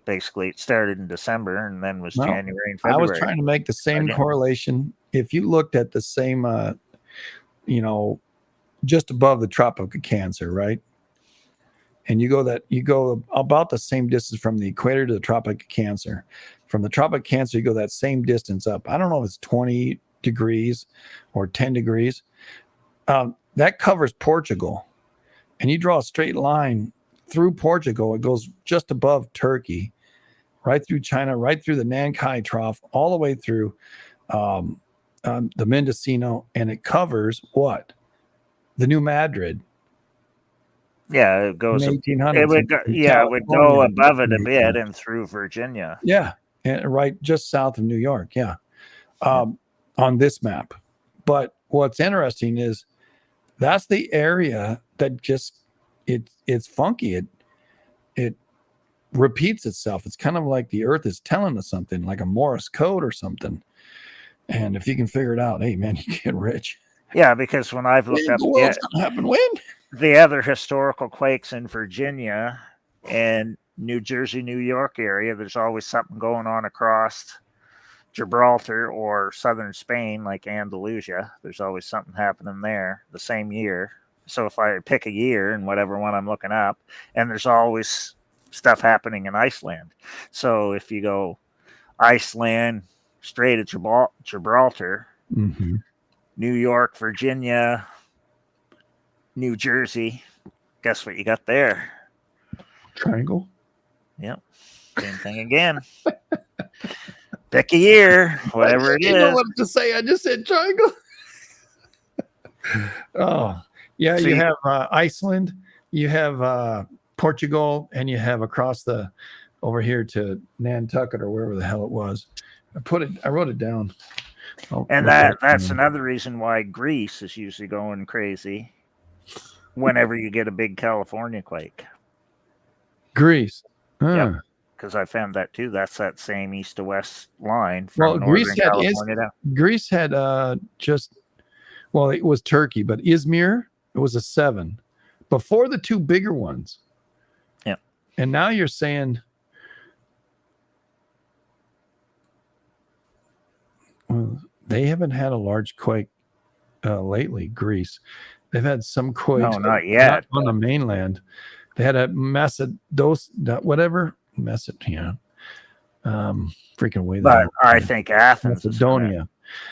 basically it started in December and then was January and February. I was trying to make the same correlation. If you looked at the same just above the Tropic of Cancer, right? And you go about the same distance from the equator to the Tropic of Cancer. From the Tropic of Cancer, you go that same distance up. I don't know if it's 20 degrees or 10 degrees. That covers Portugal. And you draw a straight line through Portugal. It goes just above Turkey, right through China, right through the Nankai Trough, all the way through the Mendocino, and it covers what? The New Madrid. Yeah, it goes. In 1800s. It would go, it would go above it a bit and through Virginia. Yeah, and right just south of New York. Yeah, on this map. But what's interesting is that's the area that just it's funky. It repeats itself. It's kind of like the Earth is telling us something, like a Morse code or something. And if you can figure it out, hey man, you get rich. Yeah, because when I've looked up what's gonna happen when the other historical quakes in Virginia and New Jersey, New York area, there's always something going on across Gibraltar or southern Spain, like Andalusia. There's always something happening there the same year. So if I pick a year and whatever one I'm looking up, and there's always stuff happening in Iceland. So if you go Iceland, Strait of Gibraltar, New York, Virginia, New Jersey, guess what you got there? Triangle. Yep. Same thing again. Pick a year, whatever it is. I know what to say. I just said triangle. Oh, yeah. So you have Iceland, you have Portugal, and you have across over here to Nantucket or wherever the hell it was. I wrote it down. And that's another reason why Greece is usually going crazy whenever you get a big California quake. Greece. Yep. Because I found that too. That's that same east to west line from northern California down. Greece had it was Turkey, but Izmir, it was a 7 before the 2 bigger ones. Yeah. And now you're saying, well, they haven't had a large quake lately, Greece. They've had some quakes. No, not yet. Not on the mainland. They had a freaking way. But I think Athens Macedonia.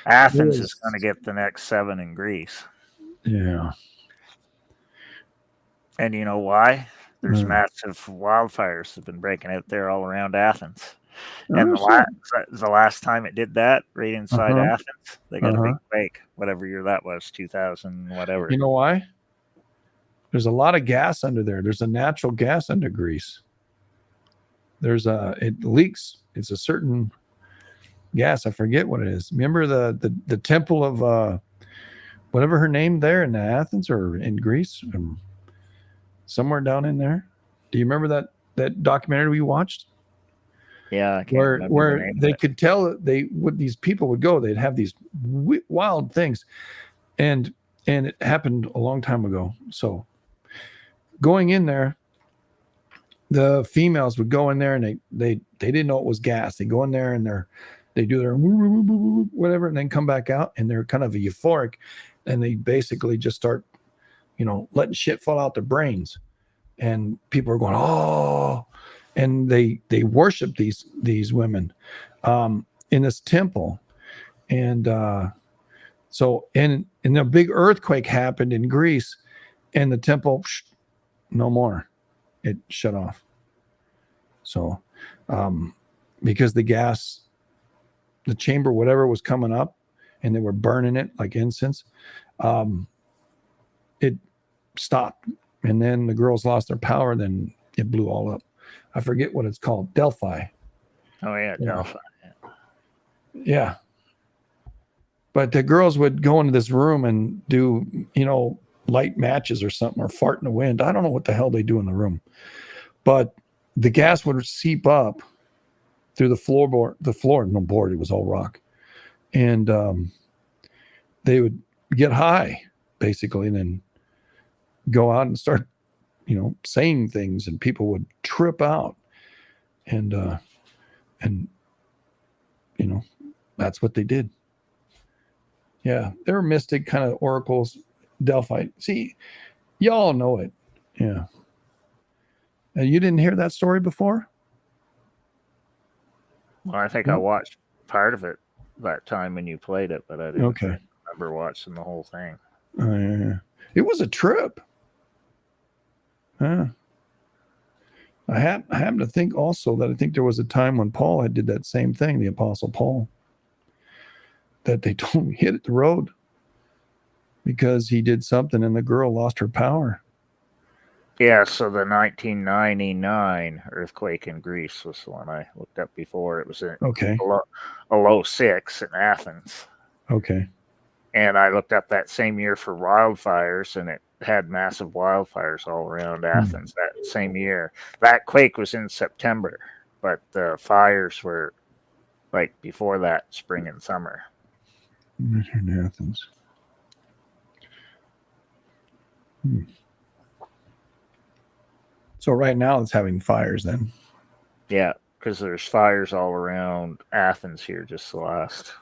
Athens is going to get the next 7 in Greece. Yeah. And you know why? There's massive wildfires have been breaking out there all around Athens. And the last time it did that, right inside Athens, they got a big quake, whatever year that was, 2000, whatever. You know why? There's a lot of gas under there. There's a natural gas under Greece. It leaks. It's a certain gas. I forget what it is. Remember the temple of whatever her name there in Athens or in Greece, somewhere down in there. Do you remember that documentary we watched? Yeah, I can't where they could tell these people would go. They'd have these wild things, and it happened a long time ago. So going in there, the females would go in there and they didn't know it was gas. They go in there and they do their whatever and then come back out and they're kind of euphoric, and they basically just start, letting shit fall out their brains, and people are going, oh. And they worship these women in this temple, and so and a big earthquake happened in Greece, and the temple, no more, it shut off. So because the gas, the chamber, whatever was coming up, and they were burning it like incense, it stopped, and then the girls lost their power. Then it blew all up. I forget what it's called. Delphi. Oh, yeah, Delphi. Yeah. But the girls would go into this room and do, light matches or something, or fart in the wind. I don't know what the hell they do in the room. But the gas would seep up through the floor, no board, it was all rock. And they would get high, basically, and then go out and start saying things, and people would trip out, and that's what they did. Yeah, they were mystic kind of oracles. Delphi. See, y'all know it. Yeah. And you didn't hear that story before? Well, I think I watched part of it that time when you played it, but I didn't remember watching the whole thing. It was a trip. I happen to think also that I think there was a time when Paul did that same thing, the Apostle Paul, that they told him hit the road because he did something and the girl lost her power. Yeah, so the 1999 earthquake in Greece was the one I looked up before. It was a low 6 in Athens. Okay. And I looked up that same year for wildfires, and it had massive wildfires all around Athens that same year. That quake was in September, but the fires were like before that, spring and summer. In Athens. So right now it's having fires then. Yeah, because there's fires all around Athens here just the last,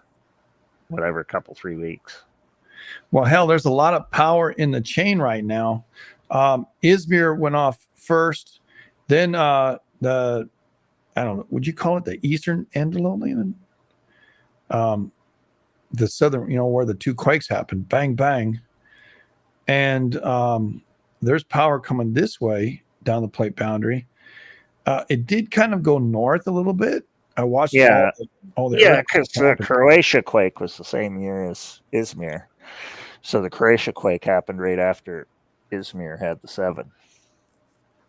whatever, 3 weeks. Well, hell, there's a lot of power in the chain right now. Izmir went off first. Then I don't know, would you call it the Eastern Anatolian? The southern, where the two quakes happened, bang, bang. And there's power coming this way down the plate boundary. It did kind of go north a little bit. I watched all the because the Croatia quake was the same year as Izmir. So the Croatia quake happened right after Izmir had the 7.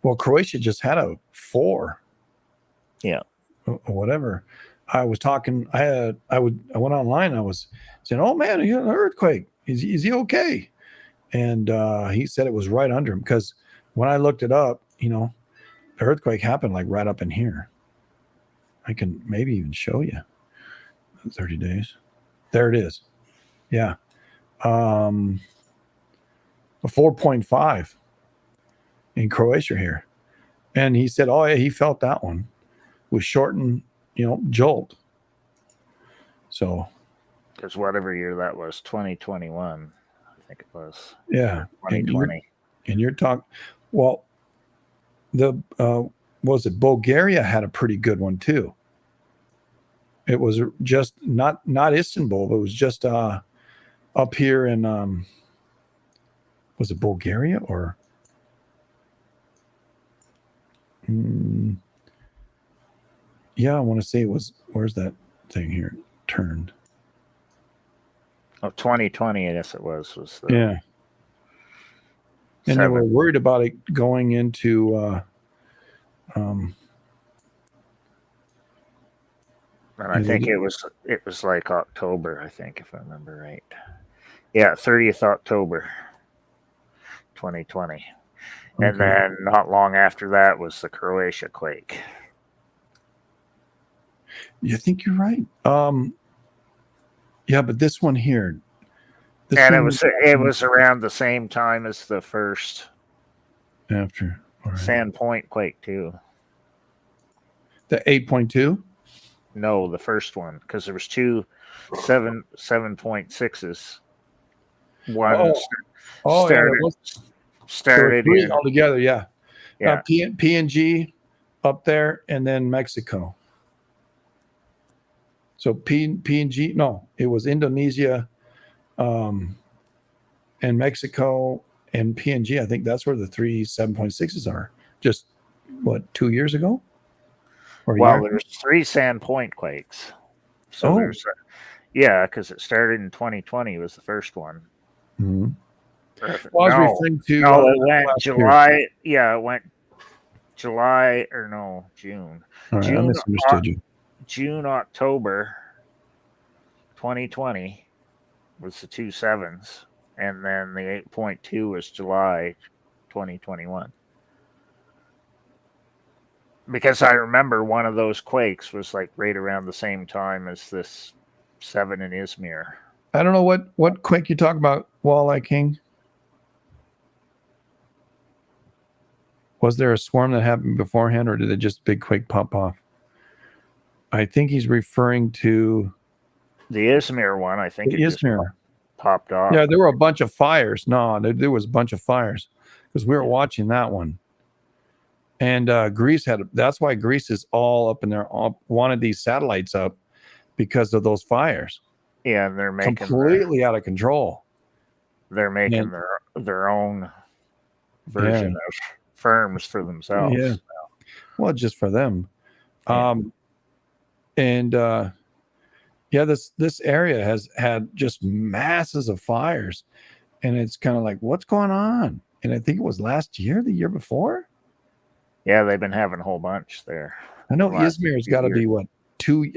Well, Croatia just had a 4. Yeah. Or whatever. I was talking. I went online. I was saying, "Oh man, he had an earthquake. Is he okay?" And he said it was right under him because when I looked it up, the earthquake happened like right up in here. I can maybe even show you. 30 days. There it is. Yeah. A 4.5 in Croatia here. And he said, oh yeah, he felt that one was shortened, jolt. So because whatever year that was, 2021, I think it was. Yeah. 2020. And you're talking, well, was it Bulgaria had a pretty good one too. It was just not Istanbul, but it was just up here in was it Bulgaria or yeah, I want to say it was, where's that thing here turned? Oh, 2020, I guess it was yeah. And they were worried about it going into and I think it was like October, I think, if I remember right. Yeah, 30th October 2020. Okay. And then not long after that was the Croatia quake. You think you're right? Yeah, but this one here. It was around the same time as the first Sandpoint quake too. The 8.2? No, the first one, because there was two 7.6s. One started three altogether, yeah. Yeah. PNG up there, and then Mexico. So PNG, no, it was Indonesia, and Mexico and PNG. I think that's where the 3 7.6s are. Just what, 2 years ago? There's 3 Sandpoint quakes. So there's because it started in 2020 was the first one. Mm-hmm. Well, I was referring to it went July. Yeah, it went July or no, June. Right, June, I misunderstood you. June, October 2020 was the 2 7s, and then the 8.2 was July 2021. Because I remember one of those quakes was like right around the same time as this 7 in Izmir. I don't know what quake you talk about, Walleye King. Was there a swarm that happened beforehand, or did it just big quake pop off? I think he's referring to the Izmir one. I think Izmir. popped off. Yeah, there were a bunch of fires. No, there was a bunch of fires because we were watching that one. And Greece that's why Greece is all up in there, wanted these satellites up because of those fires. Yeah, and they're making completely out of control. They're making their own version of firms for themselves. Yeah. Well, just for them. Yeah. This area has had just masses of fires, and it's kind of like, what's going on? And I think it was last year, the year before. Yeah, they've been having a whole bunch there. I know Izmir's got to be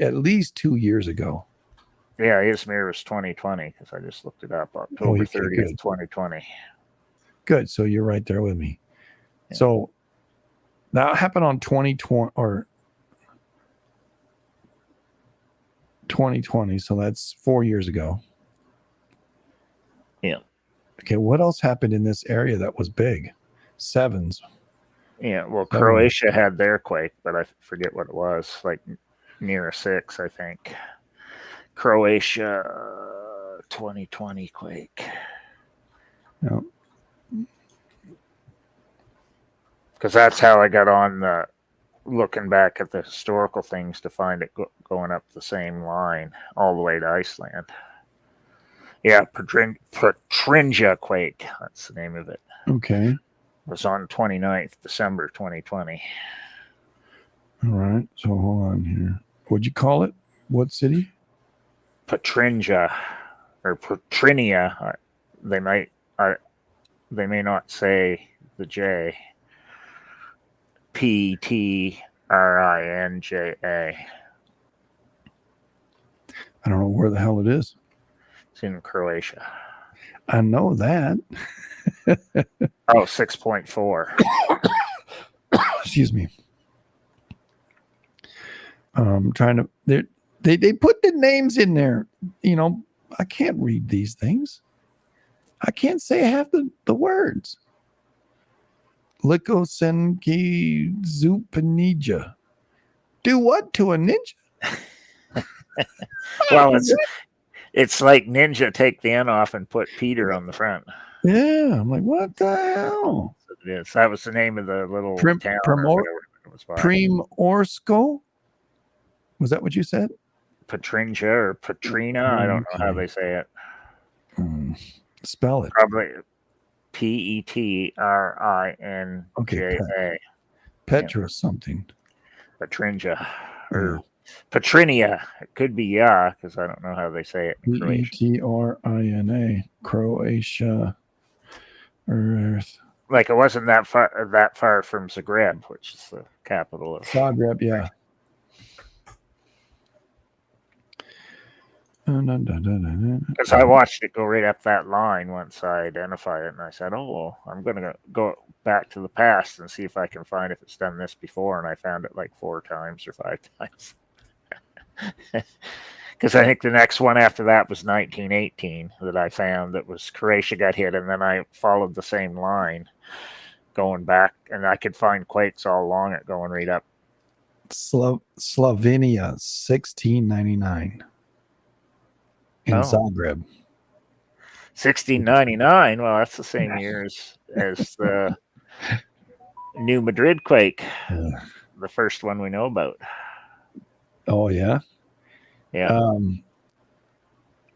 at least 2 years ago. Yeah, Izmir was 2020 because I just looked it up. October 30th, 2020. Good. So you're right there with me. Yeah. So that happened on 2020. So that's 4 years ago. Yeah. Okay. What else happened in this area that was big? Sevens. Yeah. Well, Croatia had their quake, but I forget what it was. Like near a 6, I think. Croatia 2020 quake. Yeah. Because that's how I got on looking back at the historical things to find it going up the same line all the way to Iceland. Yeah, Petrinja quake. That's the name of it. Okay. It was on 29th December 2020. All right. So hold on here. What'd you call it? What city? Petrinja or Petrinia. They may not say the J. Petrinja. I don't know where the hell it is. It's in Croatia. I know that. 6.4. Excuse me. Trying to they put the names in there. You know, I can't read these things. I can't say half the words. Likosenki Zupanija. Do what to a ninja? Well, it's like ninja take the N off and put Peter on the front. Yeah, I'm like, what the hell? Yes, that was the name of the little town. Primorsko? Was that what you said? Petrinja or Petrina? I don't know how they say it. Spell it. Probably Petrinja. Okay, Petra something. Petrinja or Petrinia. It could be because I don't know how they say it in Croatian. Petrina, Croatia, Earth. Like it wasn't that far from Zagreb, which is the capital of Zagreb. Yeah. Because I watched it go right up that line once I identified it, and I said, "Oh, well, I'm going to go back to the past and see if I can find if it's done this before." And I found it like 4 times or 5 times. Because I think the next one after that was 1918 that I found that was Croatia got hit, and then I followed the same line going back, and I could find quakes all along it going right up. Slovenia, 1699. In Zagreb. 1699. Well, that's the same year as the New Madrid quake, the first one we know about. Oh yeah, yeah.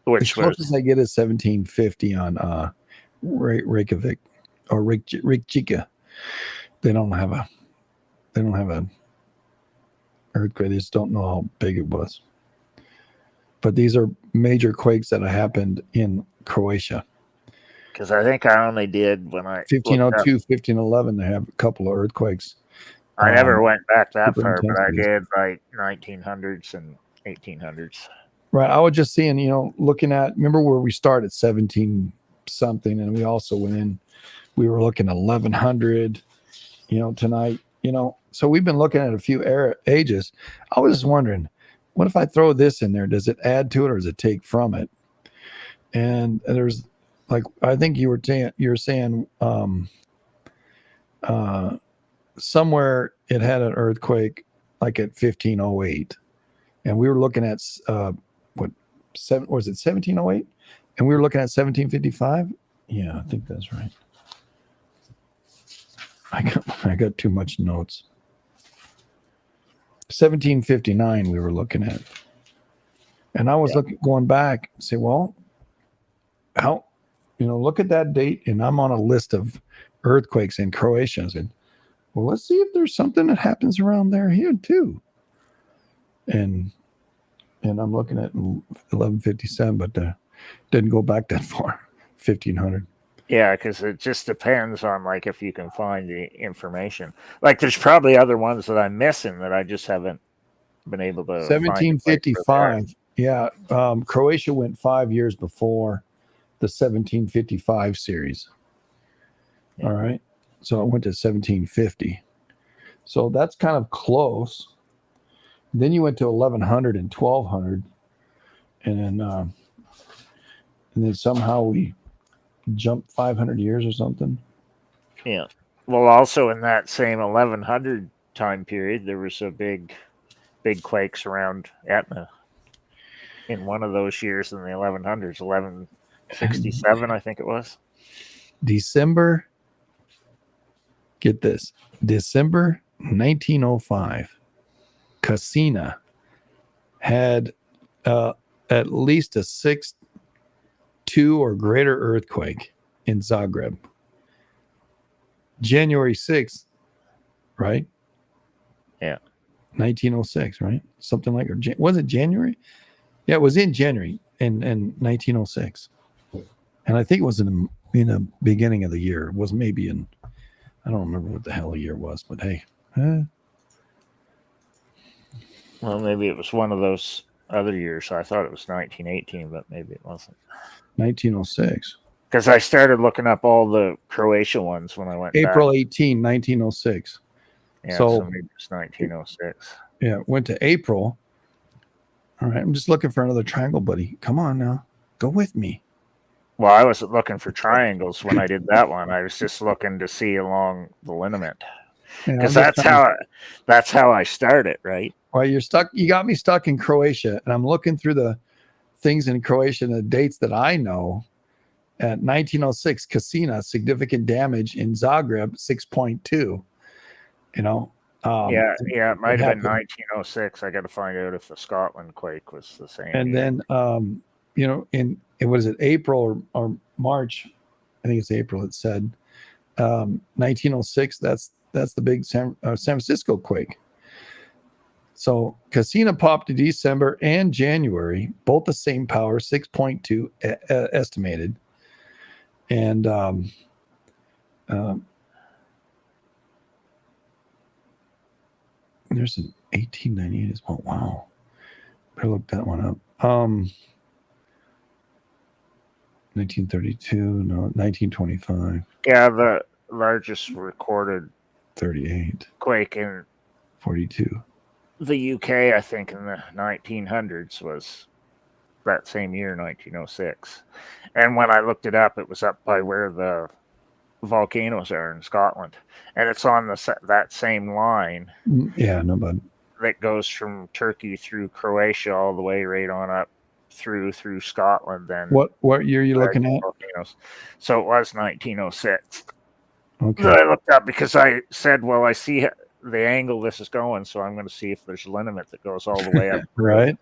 Which was as I get is 1750 on Reykjavik or Reykjavik. They don't have a earthquake. They just don't know how big it was. But these are major quakes that happened in Croatia. Because I think I only did when I 1502, 1511. They have a couple of earthquakes. I never went back that far, but I did like 1900s and 1800s. Right. I was just seeing, looking at, remember where we started 17 something, and we also went in, we were looking at 1100, tonight, so we've been looking at a few ages. I was just wondering, what if I throw this in there? Does it add to it or does it take from it? And there's like, I think you're saying somewhere it had an earthquake like at 1508. And we were looking at was it 1708? And we were looking at 1755. Yeah, I think that's right. I got too much notes. 1759 we were looking at. And I was going back and say, well, how, look at that date. And I'm on a list of earthquakes in Croatia. I said, well, let's see if there's something that happens around there here too. And I'm looking at 1157, but didn't go back that far, 1500. Yeah, because it just depends on like if you can find the information. Like there's probably other ones that I'm missing that I just haven't been able to 1755. Yeah, Croatia went 5 years before the 1755 series. Yeah. All right, so it went to 1750. So that's kind of close. Then you went to 1100 and 1200, and then somehow we jumped 500 years or something. Yeah. Well, also in that same 1100 time period, there was a big quakes around Etna. In one of those years in the 1100s, 1167, I think it was. December. Get this. December 1905. Casina had at least a 6.2 or greater earthquake in Zagreb. January 6th, right? Yeah. 1906, right? Something like, or was it January? Yeah, it was in January in 1906. And I think it was in the beginning of the year. It was maybe in, I don't remember what the hell the year was, but hey. Well, maybe it was one of those other years. I thought it was 1918, but maybe it wasn't. 1906. Because I started looking up all the Croatia ones when I went April back. 18, 1906. Yeah, so maybe it's 1906. Yeah, went to April. All right, I'm just looking for another triangle, buddy. Come on now. Go with me. Well, I wasn't looking for triangles when I did that one. I was just looking to see along the lineament. Because that's how I started, right? Well, you're stuck. You got me stuck in Croatia, and I'm looking through the things in Croatia and the dates that I know. At 1906, Casina, significant damage in Zagreb, 6.2. Yeah, it might have been 1906. I got to find out if the Scotland quake was the same. And year. Then, was it April or March? I think it's April. It said 1906. That's the big San Francisco quake. So Casina popped in December and January, both the same power, 6.2 estimated. And there's an 1898 as well. Wow. Better look that one up. 1932, no, 1925. Yeah, the largest recorded 38. Quake in 42. The UK, I think, in the 1900s was that same year, 1906. And when I looked it up, it was up by where the volcanoes are in Scotland. And it's on that same line. Yeah, no, bud. That goes from Turkey through Croatia all the way right on up through Scotland. Then what year are you looking at? Volcanoes. So it was 1906. Okay. That I looked up because I said, well, I see the angle this is going, so I'm going to see if there's a lineament that goes all the way up, right,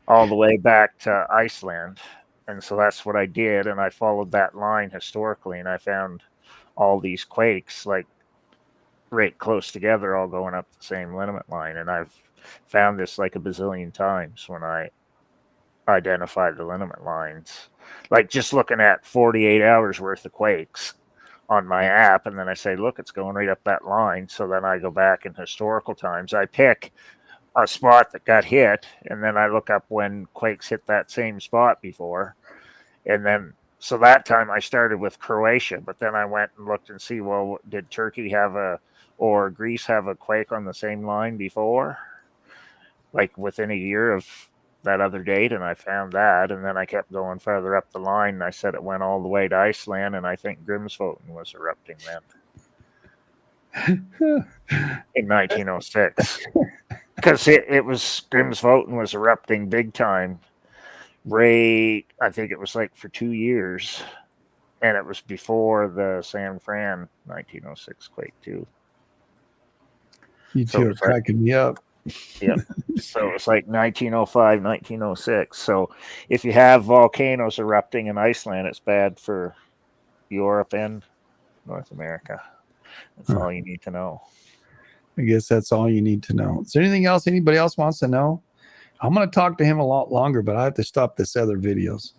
all the way back to Iceland. And so that's what I did, and I followed that line historically, and I found all these quakes like right close together, all going up the same lineament line. And I've found this like a bazillion times when I identified the lineament lines, like just looking at 48 hours worth of quakes on my app, and then I say, look, it's going right up that line. So then I go back in historical times, I pick a spot that got hit, and then I look up when quakes hit that same spot before. And then so that time I started with Croatia, but then I went and looked and see, well, did Turkey or Greece have a quake on the same line before, like within a year of that other date? And I found that, and then I kept going further up the line, and I said it went all the way to Iceland, and I think Grimsvötn was erupting then in 1906, because it was Grimsvötn was erupting big time I think it was like for 2 years. And it was before the San Fran 1906 quake, too. You So two it are was like, cracking me up. yep. So it's like 1905, 1906. So if you have volcanoes erupting in Iceland, it's bad for Europe and North America. That's all you need to know. I guess that's all you need to know. Is there anything else anybody else wants to know? I'm going to talk to him a lot longer, but I have to stop this other videos.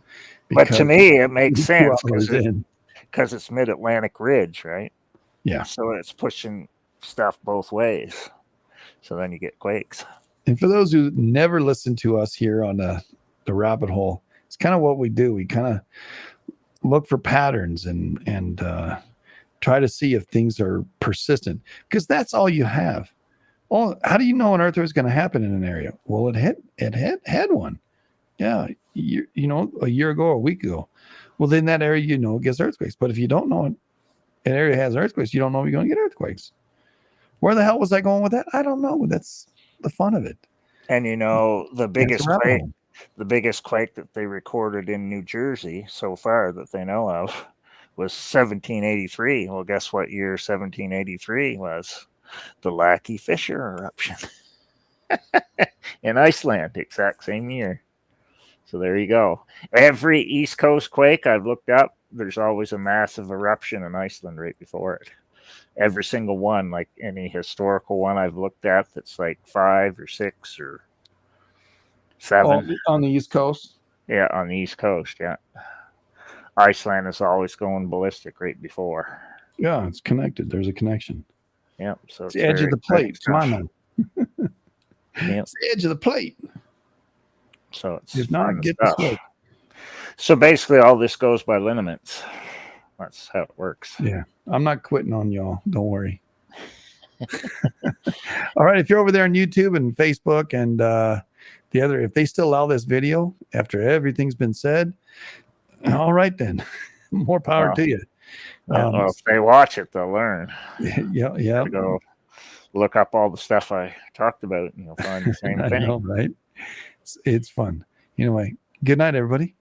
But to me, it makes we're 2 sense hours in. because it's mid-Atlantic ridge, right? Yeah. So it's pushing stuff both ways. So then you get quakes. And for those who never listen to us here on the rabbit hole, it's kind of what we do. We kind of look for patterns and try to see if things are persistent, because that's all you have. Oh, how do you know an earthquake is going to happen in an area? Well, it had one. Yeah, you know, a year ago or a week ago. Well, then that area, you know, gets earthquakes. But if you don't know an area has earthquakes, you don't know you're going to get earthquakes. Where the hell was I going with that? I don't know. That's the fun of it. And you know, the biggest quake that they recorded in New Jersey so far that they know of was 1783. Well, guess what year 1783 was? The Lackey Fissure eruption in Iceland, exact same year. So there you go. Every East Coast quake I've looked up, there's always a massive eruption in Iceland right before it. Every single one, like any historical one I've looked at that's like 5 or 6 or 7. on the East Coast. Yeah, on the East Coast, yeah. Iceland is always going ballistic right before. Yeah, it's connected. There's a connection. Yeah, so it's the edge of the plate. Come on, man. Yep. It's the edge of the plate. So it's if not, get this way. So basically, all this goes by lineaments. That's how it works. Yeah, I'm not quitting on y'all. Don't worry. All right, if you're over there on YouTube and Facebook and the other, if they still allow this video after everything's been said, all right then, more power to you. Well, if they watch it, they'll learn. Yeah. Go look up all the stuff I talked about, and you'll find the same thing. I know, right? It's fun. Anyway, good night, everybody.